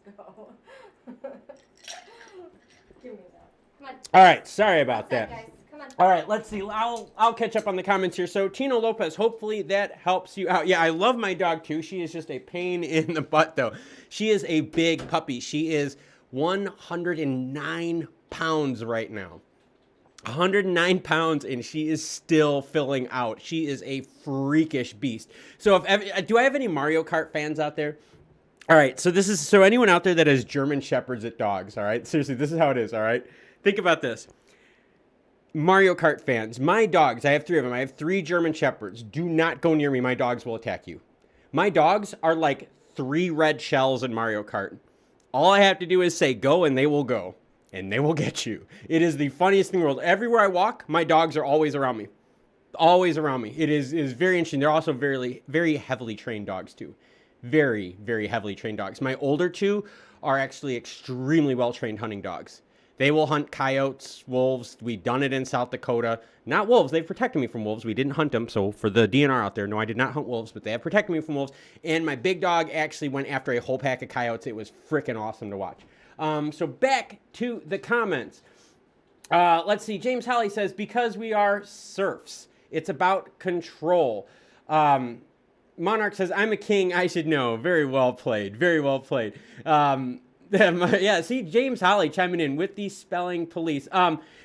go. Give me that. Come on. All right, sorry about Outside, that. guys. Come on. All right, let's see. I'll catch up on the comments here. So Tino Lopez, hopefully that helps you out. Yeah, I love my dog too. She is just a pain in the butt though. She is a big puppy. She is 109 pounds right now. 109 pounds and she is still filling out. She is a freakish beast. So do I have any Mario Kart fans out there? All right, so anyone out there that has German Shepherds at dogs, all right? Seriously, this is how it is, all right? Think about this. Mario Kart fans, my dogs, I have 3 of them. I have 3 German Shepherds. Do not go near me. My dogs will attack you. My dogs are like 3 red shells in Mario Kart. All I have to do is say go and they will go. And they will get you. It is the funniest thing in the world. Everywhere I walk, my dogs are always around me. Always around me. It is very interesting. They're also very, very heavily trained dogs too. Very, very heavily trained dogs. My older 2 are actually extremely well-trained hunting dogs. They will hunt coyotes, wolves. We've done it in South Dakota. Not wolves. They've protected me from wolves. We didn't hunt them. So for the DNR out there, no, I did not hunt wolves, but they have protected me from wolves. And my big dog actually went after a whole pack of coyotes. It was freaking awesome to watch. So back to the comments. Let's see. James Holly says, because we are serfs, it's about control. Monarch says, I'm a king. I should know. Very well played. Very well played. Yeah, see, James Holly chiming in with the spelling police.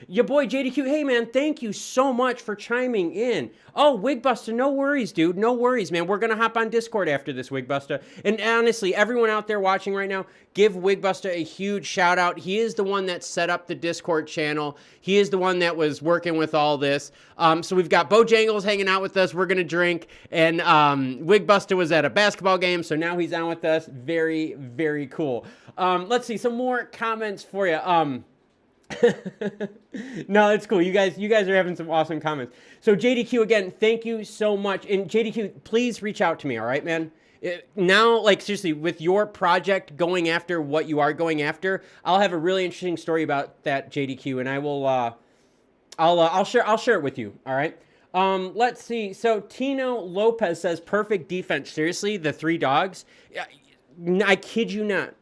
Your boy JDQ, hey man, thank you so much for chiming in. Oh, Wigbuster, no worries, dude. No worries, man. We're going to hop on Discord after this, Wigbuster. And honestly, everyone out there watching right now, give Wigbuster a huge shout out. He is the one that set up the Discord channel. He is the one that was working with all this. So we've got Bojangles hanging out with us. We're going to drink. And Wigbuster was at a basketball game, so now he's on with us. Very, very cool. Let's see, some more comments for you. No, it's cool. You guys are having some awesome comments. So JDQ, again, thank you so much. And JDQ, please reach out to me, all right, man? Now, like, seriously, with your project going after what you are going after, I'll have a really interesting story about that, JDQ, and I will, I'll share it with you, all right? Let's see. So Tino Lopez says, perfect defense. Seriously, the 3 dogs? I kid you not.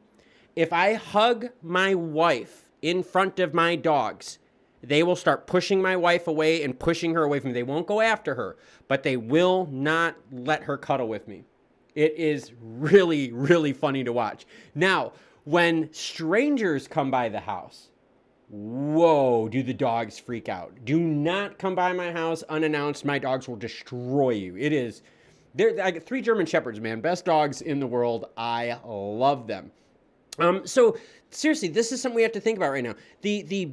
If I hug my wife in front of my dogs, they will start pushing my wife away and pushing her away from me. They won't go after her, but they will not let her cuddle with me. It is really, really funny to watch. Now, when strangers come by the house, whoa, do the dogs freak out. Do not come by my house unannounced. My dogs will destroy you. I got 3 German Shepherds, man. Best dogs in the world. I love them. So seriously, this is something we have to think about right now. The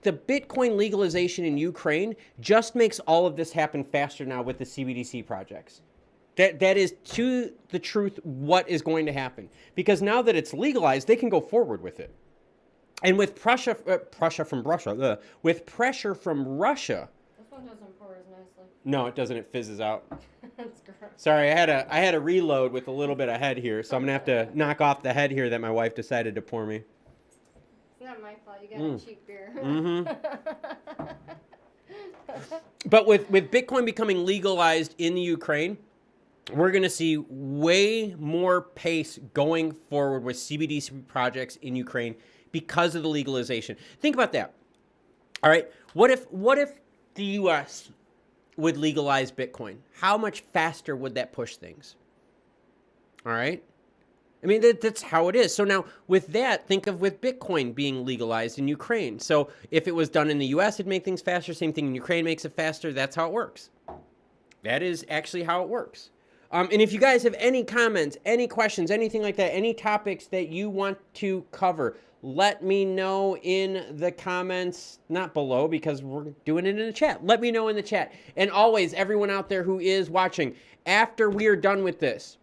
Bitcoin legalization in Ukraine just makes all of this happen faster now with the CBDC projects. That is, to the truth, what is going to happen. Because now that it's legalized, they can go forward with it. And with pressure from Russia, This one doesn't pour as nicely. No, it doesn't. It fizzes out. That's gross. Sorry, I had a reload with a little bit of head here, so I'm gonna have to knock off the head here that my wife decided to pour me. It's not my fault. You got a cheap beer. But with Bitcoin becoming legalized in the Ukraine, we're going to see way more pace going forward with CBDC projects in Ukraine because of the legalization. Think about that. All right. What if the US would legalize Bitcoin? How much faster would that push things? All right. I mean, that's how it is. So now with that, think of with Bitcoin being legalized in Ukraine. So if it was done in the US, it'd make things faster. Same thing in Ukraine makes it faster. That's how it works. That is actually how it works. And if you guys have any comments, any questions, anything like that, any topics that you want to cover, let me know in the comments, not below because we're doing it in the chat. Let me know in the chat. And always, everyone out there who is watching, after we are done with this,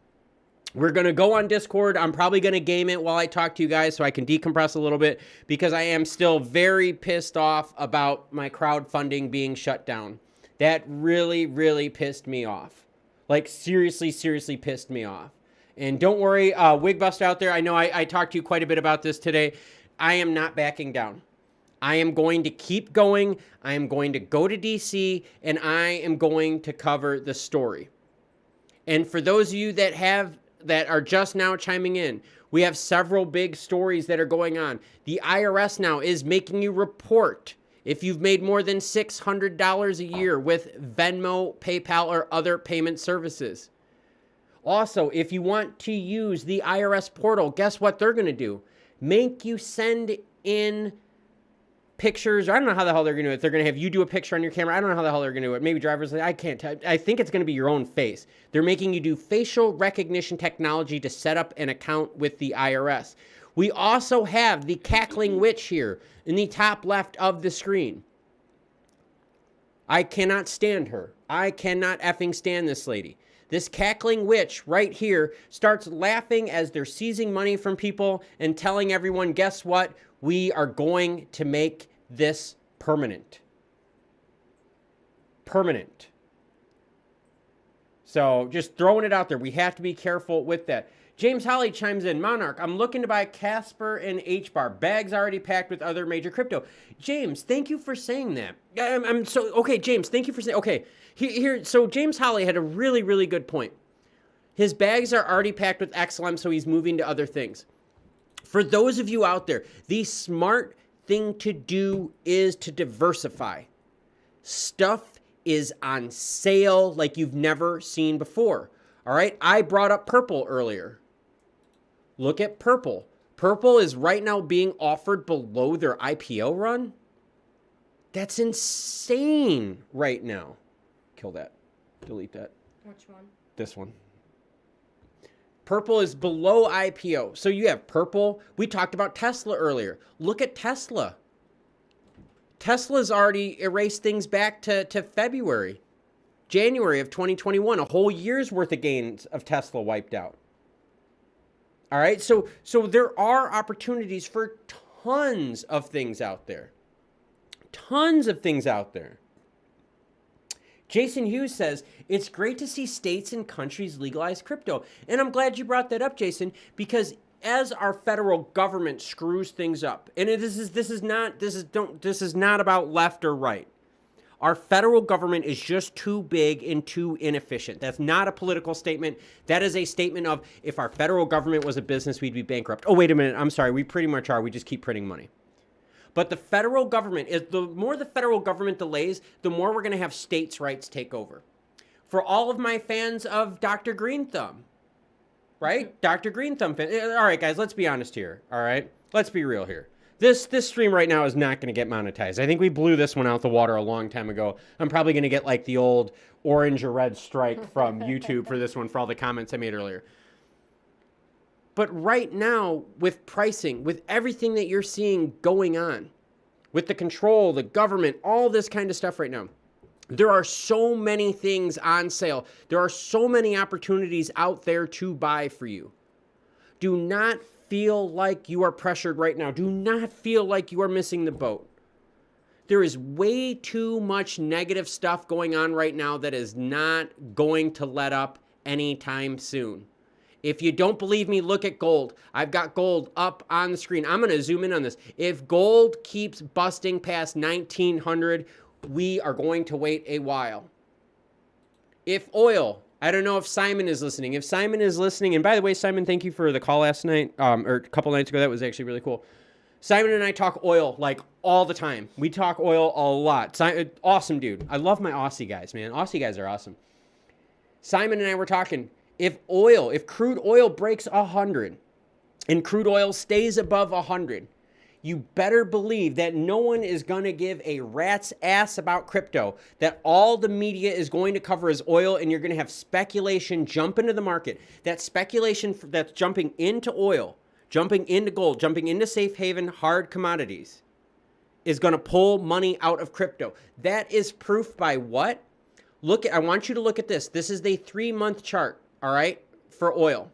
we're going to go on Discord. I'm probably going to game it while I talk to you guys so I can decompress a little bit because I am still very pissed off about my crowdfunding being shut down. That really, really pissed me off. Like, seriously, seriously pissed me off. And don't worry, Wigbuster out there, I know I talked to you quite a bit about this today. I am not backing down. I am going to keep going. I am going to go to DC, and I am going to cover the story. And for those of you that are just now chiming in, we have several big stories that are going on. The IRS now is making you report if you've made more than $600 a year with Venmo, PayPal, or other payment services. Also, if you want to use the IRS portal, guess what they're going to do? Make you send in pictures. I don't know how the hell they're going to do it. They're going to have you do a picture on your camera. I don't know how the hell they're going to do it. Maybe driver's license. I can't tell. I think it's going to be your own face. They're making you do facial recognition technology to set up an account with the IRS. We also have the cackling witch here in the top left of the screen. I cannot stand her. I cannot effing stand this lady. This cackling witch right here starts laughing as they're seizing money from people and telling everyone, guess what? We are going to make this permanent. Permanent. So just throwing it out there. We have to be careful with that. James Holly chimes in, Monarch, I'm looking to buy Casper and HBAR. Bags already packed with other major crypto. James, thank you for saying that. Okay, James, thank you for saying, okay. So James Holly had a really, really good point. His bags are already packed with XLM, so he's moving to other things. For those of you out there, the smart thing to do is to diversify. Stuff is on sale like you've never seen before. All right, I brought up Purple earlier. Look at Purple. Purple is right now being offered below their IPO run. That's insane right now. Kill that. Delete that. Which one? This one. Purple is below IPO. So you have Purple. We talked about Tesla earlier. Look at Tesla. Tesla's already erased things back to February. January of 2021. A whole year's worth of gains of Tesla wiped out. All right. So there are opportunities for tons of things out there. Tons of things out there. Jason Hughes says, it's great to see states and countries legalize crypto. And I'm glad you brought that up, Jason, because as our federal government screws things up, and this is not about left or right. Our federal government is just too big and too inefficient. That's not a political statement. That is a statement of, if our federal government was a business, we'd be bankrupt. Oh, wait a minute. I'm sorry. We pretty much are. We just keep printing money. But the federal government, the more the federal government delays, the more we're going to have states' rights take over. For all of my fans of Dr. Green Thumb, right? Dr. Green Thumb fan. All right, guys, let's be honest here. All right? Let's be real here. This stream right now is not going to get monetized. I think we blew this one out the water a long time ago. I'm probably going to get like the old orange or red strike from YouTube for this one for all the comments I made earlier. But right now, with pricing, with everything that you're seeing going on, with the control, the government, all this kind of stuff right now, there are so many things on sale. There are so many opportunities out there to buy for you. Do not feel like you are pressured right now. Do not feel like you are missing the boat. There is way too much negative stuff going on right now that is not going to let up anytime soon. If you don't believe me, look at gold. I've got gold up on the screen. I'm going to zoom in on this. If gold keeps busting past 1900, we are going to wait a while. If oil, I don't know if Simon is listening. If Simon is listening, and by the way, Simon, thank you for the call last night, or a couple nights ago. That was actually really cool. Simon and I talk oil like all the time. We talk oil a lot. Awesome dude. I love my Aussie guys, man. Aussie guys are awesome. Simon and I were talking, if crude oil breaks 100 and crude oil stays above 100, you better believe that no one is going to give a rat's ass about crypto, that all the media is going to cover is oil, and you're going to have speculation jump into the market. That speculation that's jumping into oil, jumping into gold, jumping into safe haven hard commodities is going to pull money out of crypto. That is proof by what? I want you to look at this. This is the 3-month chart, all right, for oil.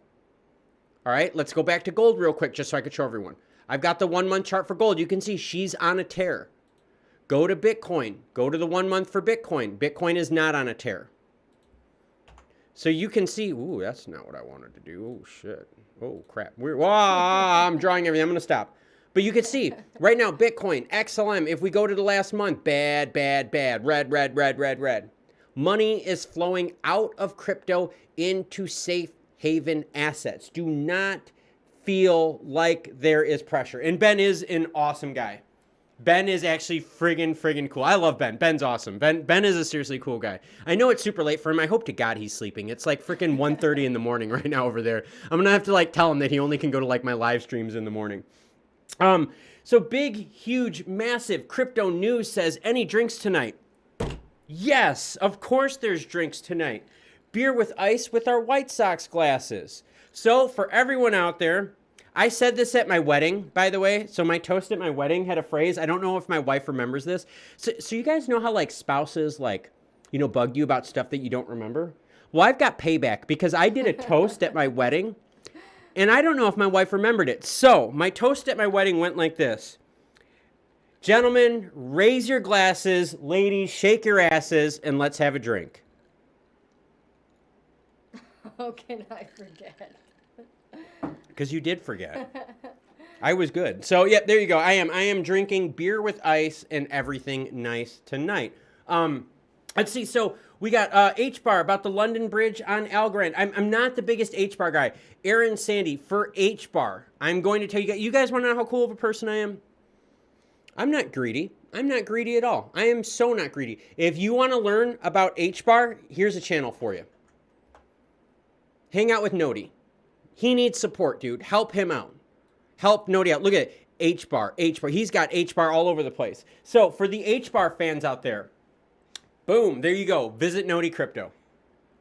All right, let's go back to gold real quick just so I can show everyone. I've got the 1-month chart for gold. You can see she's on a tear. Go to Bitcoin. Go to the 1 month for Bitcoin. Bitcoin is not on a tear. So you can see, ooh, that's not what I wanted to do. Oh, shit. Oh, crap. I'm drawing everything. I'm going to stop. But you can see, right now, Bitcoin, XLM, if we go to the last month, bad, bad, bad, red, red, red, red, red. Money is flowing out of crypto into safe haven assets. Do not feel like there is pressure. And Ben is an awesome guy. Ben is actually friggin' cool. I love Ben. Ben's awesome. Ben is a seriously cool guy. I know it's super late for him. I hope to God he's sleeping. It's like freaking 1:30 in the morning right now over there. I'm going to have to like tell him that he only can go to like my live streams in the morning. So big, huge, massive crypto news says, any drinks tonight? Yes, of course there's drinks tonight. Beer with ice with our White Sox glasses. So for everyone out there, I said this at my wedding, by the way. So my toast at my wedding had a phrase. I don't know if my wife remembers this. So you guys know how like spouses like, bug you about stuff that you don't remember? Well, I've got payback because I did a toast at my wedding and I don't know if my wife remembered it. So my toast at my wedding went like this. Gentlemen, raise your glasses. Ladies, shake your asses and let's have a drink. How can I forget? Because you did forget. I was good. So, yeah, there you go. I am drinking beer with ice and everything nice tonight. Let's see. So, we got H-Bar about the London Bridge on Algorand. I'm not the biggest H-Bar guy. Aaron Sandy, for H-Bar, I'm going to tell you guys want to know how cool of a person I am? I'm not greedy. I'm not greedy at all. I am so not greedy. If you want to learn about H-Bar, here's a channel for you. Hang out with Nodi. He needs support, dude. Help him out. Help Nodi out. Look at it. H-Bar. He's got H-Bar all over the place. So for the H-Bar fans out there, boom, there you go. Visit Nodi Crypto.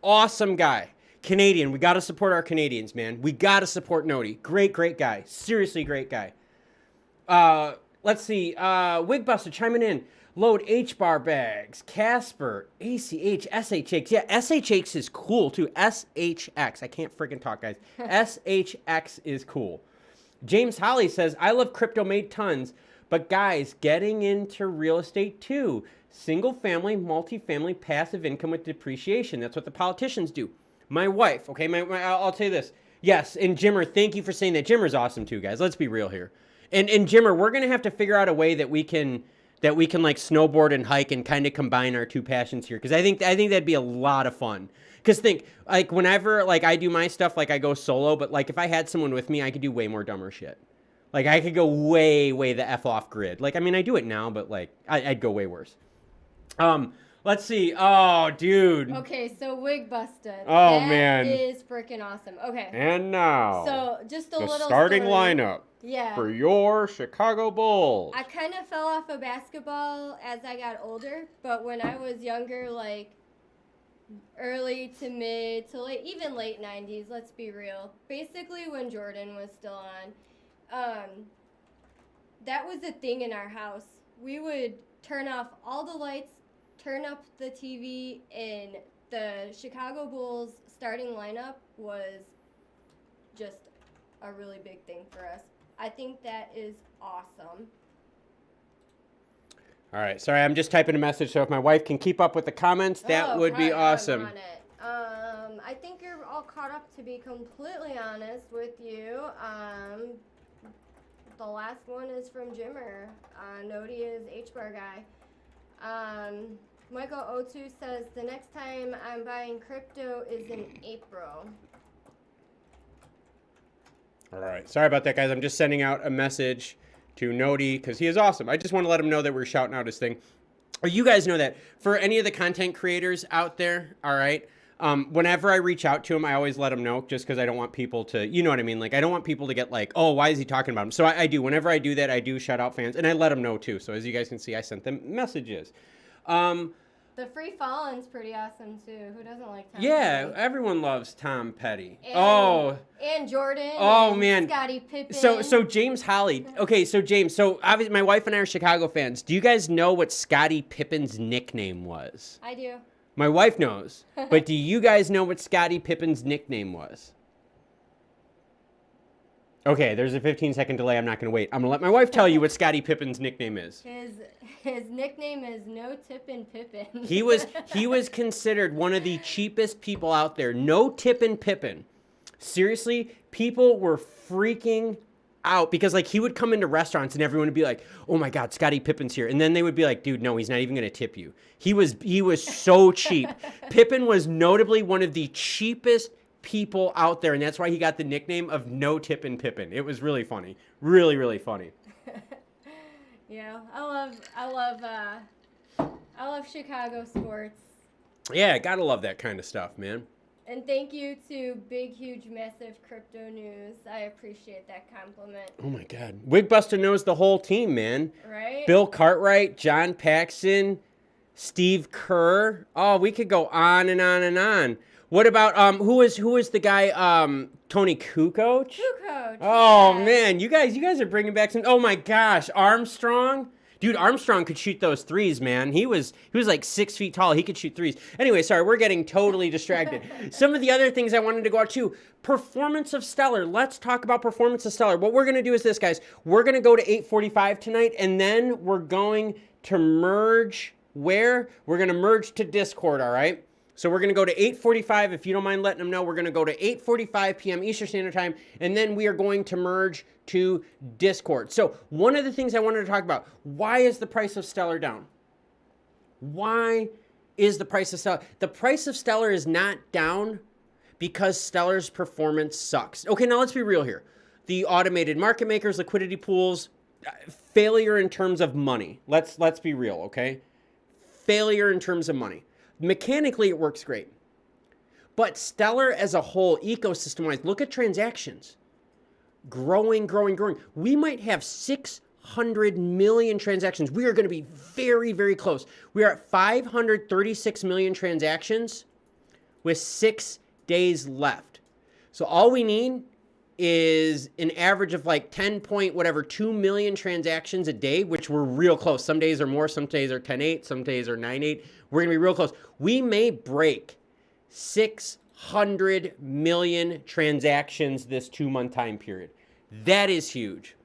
Awesome guy. Canadian. We got to support our Canadians, man. We got to support Nodi. Great, great guy. Seriously great guy. Let's see. Wigbuster chiming in. Load H-Bar bags. Casper. ACH. SHX. Yeah, SHX is cool too. SHX. I can't freaking talk, guys. SHX is cool. James Holly says, I love crypto, made tons. But guys, getting into real estate too. Single family, multifamily, passive income with depreciation. That's what the politicians do. My wife, okay, I'll tell you this. Yes, and Jimmer, thank you for saying that. Jimmer's awesome too, guys. Let's be real here. And Jimmer, we're going to have to figure out a way that we can like snowboard and hike and kind of combine our two passions here. Because I think that'd be a lot of fun. Because think, like whenever like I do my stuff, like I go solo, but like if I had someone with me, I could do way more dumber shit. Like I could go way the F off grid. Like, I mean, I do it now, but like I'd go way worse. Let's see. Oh, dude. Okay, so wig busted. Oh, man. That is freaking awesome. Okay. And now, So just a little starting story. lineup. Yeah. For your Chicago Bulls. I kind of fell off of basketball as I got older, but when I was younger, like early to mid to late, even late 90s, let's be real. Basically when Jordan was still on, that was a thing in our house. We would turn off all the lights, turn up the TV, and the Chicago Bulls starting lineup was just a really big thing for us. I think that is awesome. All right. Sorry, I'm just typing a message. So if my wife can keep up with the comments, that would be awesome. I'm on it. I think you're all caught up, to be completely honest with you. The last one is from Jimmer. Nodi is H-bar guy. Michael O2 says, the next time I'm buying crypto is in April. All right. Sorry about that, guys. I'm just sending out a message to Nodi because he is awesome. I just want to let him know that we're shouting out his thing. Or you guys know that for any of the content creators out there, all right, whenever I reach out to him, I always let him know just because I don't want people to, you know what I mean? Like, I don't want people to get like, oh, why is he talking about him? So I do. Whenever I do that, I do shout out fans. And I let them know, too. So as you guys can see, I sent them messages. The Free Fallen's pretty awesome, too. Who doesn't like Tom Yeah, Petty? everyone loves Tom Petty. And Jordan. Oh, and man. Scottie Pippen. So James Holly. Okay, so James, so obviously my wife and I are Chicago fans. Do you guys know what Scottie Pippen's nickname was? I do. My wife knows. But do you guys know what Scottie Pippen's nickname was? Okay, there's a 15-second delay. I'm not going to wait. I'm going to let my wife tell you what Scottie Pippen's nickname is. His nickname is No Tippin' Pippin. He was considered one of the cheapest people out there. No Tippin' Pippin. Seriously, people were freaking out because like he would come into restaurants and everyone would be like, "Oh my God, Scottie Pippen's here," and then they would be like, "Dude, no, he's not even going to tip you." He was so cheap. Pippen was notably one of the cheapest people out there, and that's why he got the nickname of No Tippin' Pippin. It was really funny, really, really funny. Yeah, I love Chicago sports. Yeah, gotta love that kind of stuff, man. And thank you to Big, Huge, Massive Crypto News. I appreciate that compliment. Oh my God, Wigbuster knows the whole team, man. Right? Bill Cartwright, John Paxson, Steve Kerr. Oh, we could go on and on and on. What about who is the guy Tony Kukoc? Kukoc. Oh yeah. man, you guys are bringing back some. Oh my gosh, Armstrong. Dude, Armstrong could shoot those threes, man. He was like 6 feet tall. He could shoot threes. Anyway, sorry, we're getting totally distracted. Some of the other things I wanted to go out to. Performance of Stellar. Let's talk about performance of Stellar. What we're going to do is this, guys. We're going to go to 8:45 tonight, and then we're going to merge where? We're going to merge to Discord, all right? So we're going to go to 8:45. If you don't mind letting them know, we're going to go to 8:45 p.m. Eastern Standard Time, and then we are going to merge to Discord. So one of the things I wanted to talk about, why is the price of Stellar down? Why is the price of Stellar? The price of Stellar is not down because Stellar's performance sucks. Okay, now let's be real here. The automated market makers, liquidity pools, failure in terms of money. Let's be real, okay? Failure in terms of money. Mechanically, it works great. But Stellar as a whole, ecosystem-wise, look at transactions. Growing, growing, growing. We might have 600 million transactions. We are going to be very, very close. We are at 536 million transactions with 6 days left. So all we need is an average of like 2 million transactions a day, which we're real close. Some days are more, some days are 10.8, some days are 9.8. We're going to be real close. We may break 600 million transactions this 2-month time period. That is huge.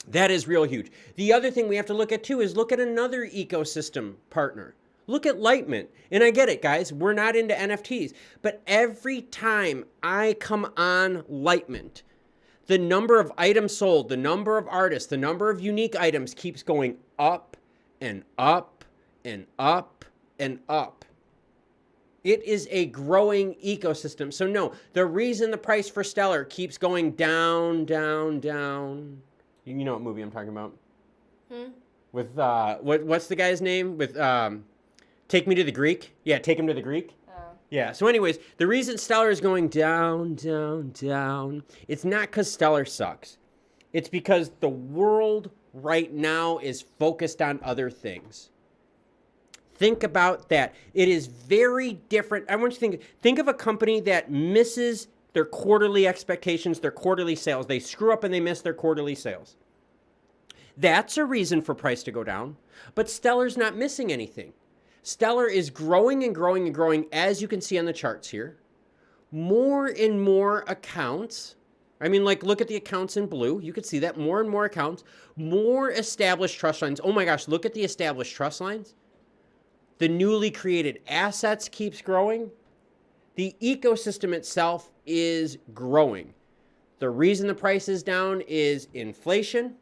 That is real huge. The other thing we have to look at too is look at another ecosystem partner. Look at Litemint. And I get it, guys. We're not into NFTs. But every time I come on Litemint, the number of items sold, the number of artists, the number of unique items keeps going up and up and up and up. It is a growing ecosystem. So no, the reason the price for Stellar keeps going down, down, down. You know what movie I'm talking about? With, what's the guy's name? With, Take Me to the Greek? Yeah, Take Him to the Greek. Yeah, so anyways, the reason Stellar is going down, down, down, it's not because Stellar sucks. It's because the world right now is focused on other things. Think about that. It is very different. I want you to think of a company that misses their quarterly expectations, their quarterly sales. They screw up and they miss their quarterly sales. That's a reason for price to go down, but Stellar's not missing anything. Stellar is growing and growing and growing, as you can see on the charts here. More and more accounts I mean, like, look at the accounts in blue. You could see that more and more accounts, more established trust lines. Oh my gosh, look at the established trust lines. The newly created assets keeps growing. The ecosystem itself is growing. The reason the price is down is inflation,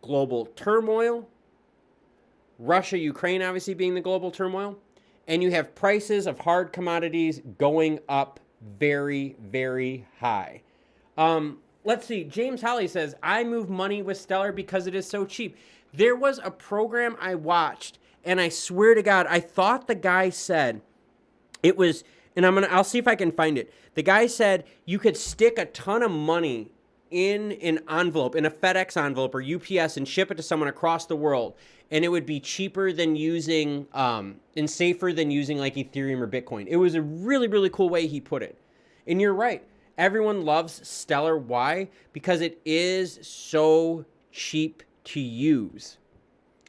global turmoil, Russia, Ukraine obviously being the global turmoil, and you have prices of hard commodities going up very, very high. Let's see. James Holly says, I move money with Stellar because it is so cheap. There was a program I watched, and I swear to God, I thought the guy said it was, and I'll see if I can find it. The guy said you could stick a ton of money in an envelope, in a FedEx envelope or UPS, and ship it to someone across the world, and it would be cheaper than using, and safer than using like Ethereum or Bitcoin. It was a really, really cool way he put it. And you're right. Everyone loves Stellar. Why? Because it is so cheap to use.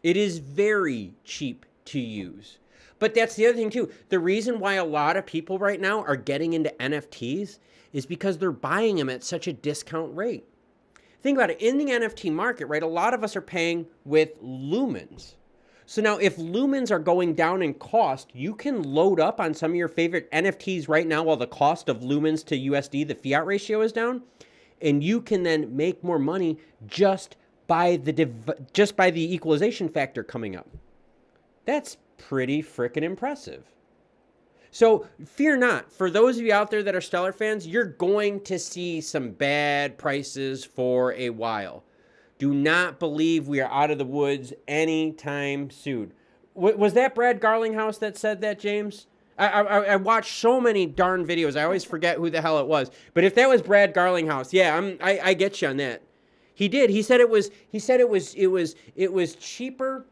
It is very cheap to use. But that's the other thing too. The reason why a lot of people right now are getting into NFTs is because they're buying them at such a discount rate. Think about it. In the NFT market, right, a lot of us are paying with Lumens. So now if Lumens are going down in cost, you can load up on some of your favorite NFTs right now while the cost of Lumens to USD, the fiat ratio, is down. And you can then make more money just by the equalization factor coming up. That's pretty freaking impressive. So fear not. For those of you out there that are Stellar fans, you're going to see some bad prices for a while. Do not believe we are out of the woods anytime soon. Was that Brad Garlinghouse that said that, James? I watched so many darn videos. I always forget who the hell it was. But if that was Brad Garlinghouse, yeah, I get you on that. He did. He said it was cheaper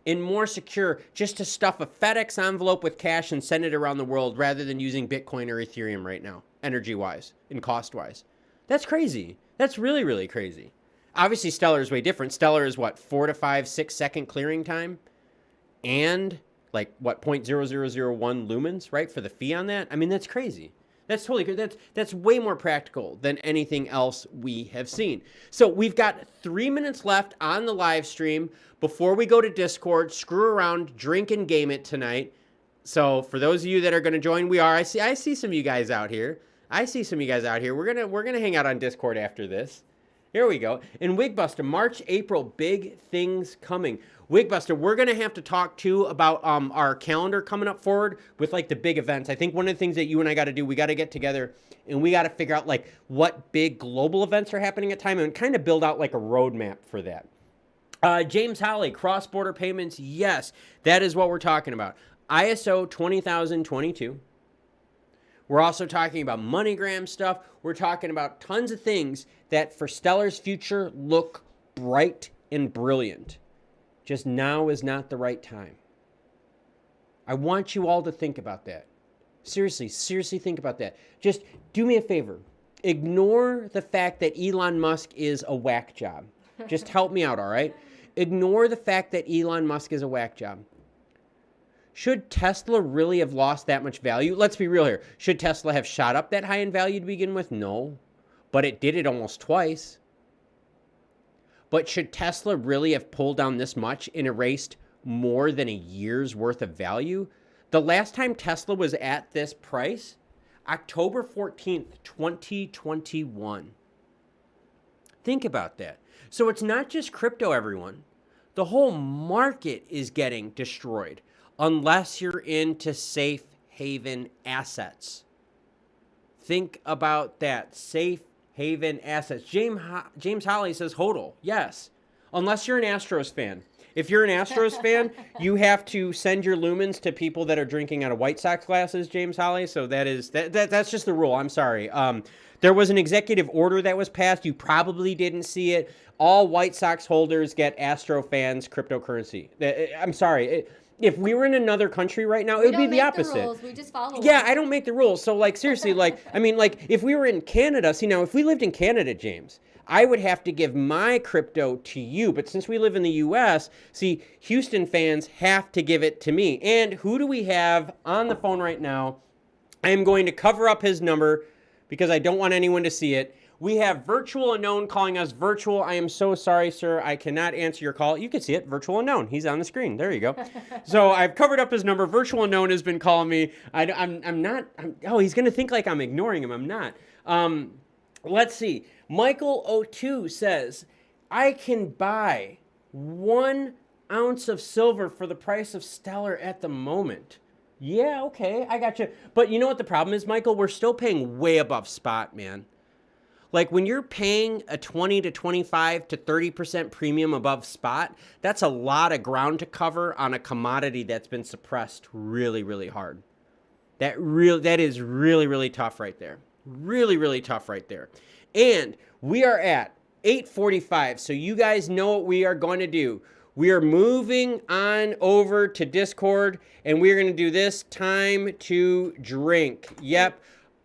and more secure just to stuff a FedEx envelope with cash and send it around the world rather than using Bitcoin or Ethereum right now, energy-wise and cost-wise. That's crazy. That's really, really crazy. Obviously, Stellar is way different. Stellar is what, 4 to 5, 6 second clearing time? And like what, 0.0001 lumens, right? For the fee on that? I mean, that's crazy. That's totally good. That's way more practical than anything else we have seen. So we've got 3 minutes left on the live stream before we go to Discord. Screw around, drink and game it tonight. So for those of you that are going to join, I see some of you guys out here. We're gonna hang out on Discord after this. Here we go. And Wigbuster, March, April, big things coming. Wigbuster, we're going to have to talk too about our calendar coming up forward with like the big events. I think one of the things that you and I got to do, we got to get together and we got to figure out like what big global events are happening at time and kind of build out like a roadmap for that. James Holly, cross-border payments. Yes, that is what we're talking about. ISO 20022. We're also talking about MoneyGram stuff. We're talking about tons of things that for Stellar's future look bright and brilliant. Just now is not the right time. I want you all to think about that. Seriously think about that. Just do me a favor. Ignore the fact that Elon Musk is a whack job. Just help me out, all right? Ignore the fact that Elon Musk is a whack job. Should Tesla really have lost that much value? Let's be real here. Should Tesla have shot up that high in value to begin with? No. But it did it almost twice. But should Tesla really have pulled down this much and erased more than a year's worth of value? The last time Tesla was at this price, October 14th, 2021. Think about that. So it's not just crypto, everyone. The whole market is getting destroyed unless you're into safe haven assets. Think about that. Safe haven assets. James Holly says HODL. Yes. Unless you're an Astros fan. If you're an Astros fan, you have to send your lumens to people that are drinking out of White Sox glasses, James Holly. So that's just the rule. I'm sorry. There was an executive order that was passed. You probably didn't see it. All White Sox holders get Astro fans cryptocurrency. I'm sorry. If we were in another country right now, it would be the opposite. The rules. We just follow Yeah, them. I don't make the rules. So, like, seriously, like, I mean, like, if we were in Canada, see, now, if we lived in Canada, James, I would have to give my crypto to you. But since we live in the U.S., see, Houston fans have to give it to me. And who do we have on the phone right now? I am going to cover up his number because I don't want anyone to see it. We have Virtual Unknown calling us. Virtual, I am so sorry, sir. I cannot answer your call. You can see it, Virtual Unknown. He's on the screen. There you go. So I've covered up his number. Virtual Unknown has been calling me. Oh, he's going to think like I'm ignoring him. I'm not. Let's see. Michael O2 says, I can buy 1 ounce of silver for the price of Stellar at the moment. Yeah, okay, I got you. But you know what the problem is, Michael? We're still paying way above spot, man. Like when you're paying a 20 to 25 to 30% premium above spot, that's a lot of ground to cover on a commodity that's been suppressed really, really hard. That is really, really tough right there. Really, really tough right there. And we are at 8:45, so you guys know what we are going to do. We are moving on over to Discord, and we're going to do this time to drink. Yep.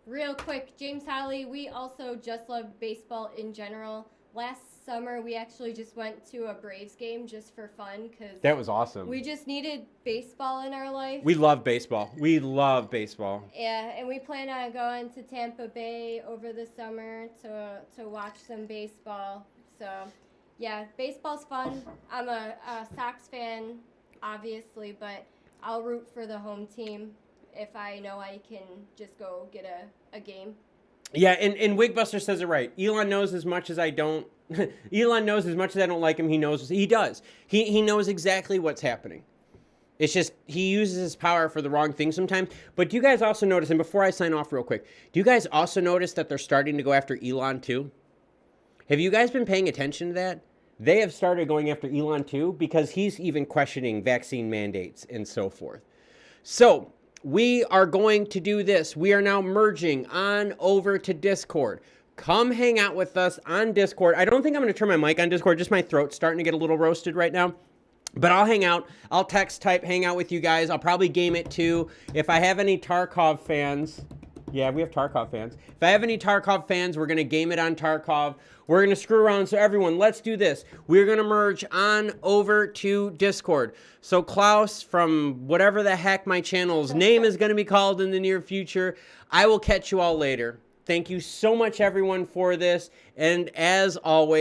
Real quick, James Holly, we also just love baseball in general. Last summer, we actually just went to a Braves game just for fun because that was awesome. We just needed baseball in our life. We love baseball. We love baseball. Yeah, and we plan on going to Tampa Bay over the summer to watch some baseball. So, yeah, baseball's fun. I'm a Sox fan, obviously, but I'll root for the home team if I know I can just go get a game. Yeah, and Wigbuster says it right. Elon knows as much as I don't. Elon knows as much as I don't like him. He knows. He does. He knows exactly what's happening. It's just he uses his power for the wrong thing sometimes. But do you guys also notice, and before I sign off real quick, do you guys also notice that they're starting to go after Elon too? Have you guys been paying attention to that? They have started going after Elon too because he's even questioning vaccine mandates and so forth. So we are going to do this. We are now merging on over to Discord. Come hang out with us on Discord. I don't think I'm going to turn my mic on Discord. Just my throat's starting to get a little roasted right now. But I'll hang out. I'll text type, hang out with you guys. I'll probably game it too. If I have any Tarkov fans. Yeah, we have Tarkov fans. If I have any Tarkov fans, we're going to game it on Tarkov. We're going to screw around. So everyone, let's do this. We're going to merge on over to Discord. So Klaus, from whatever the heck my channel's name is going to be called in the near future, I will catch you all later. Thank you so much, everyone, for this. And as always,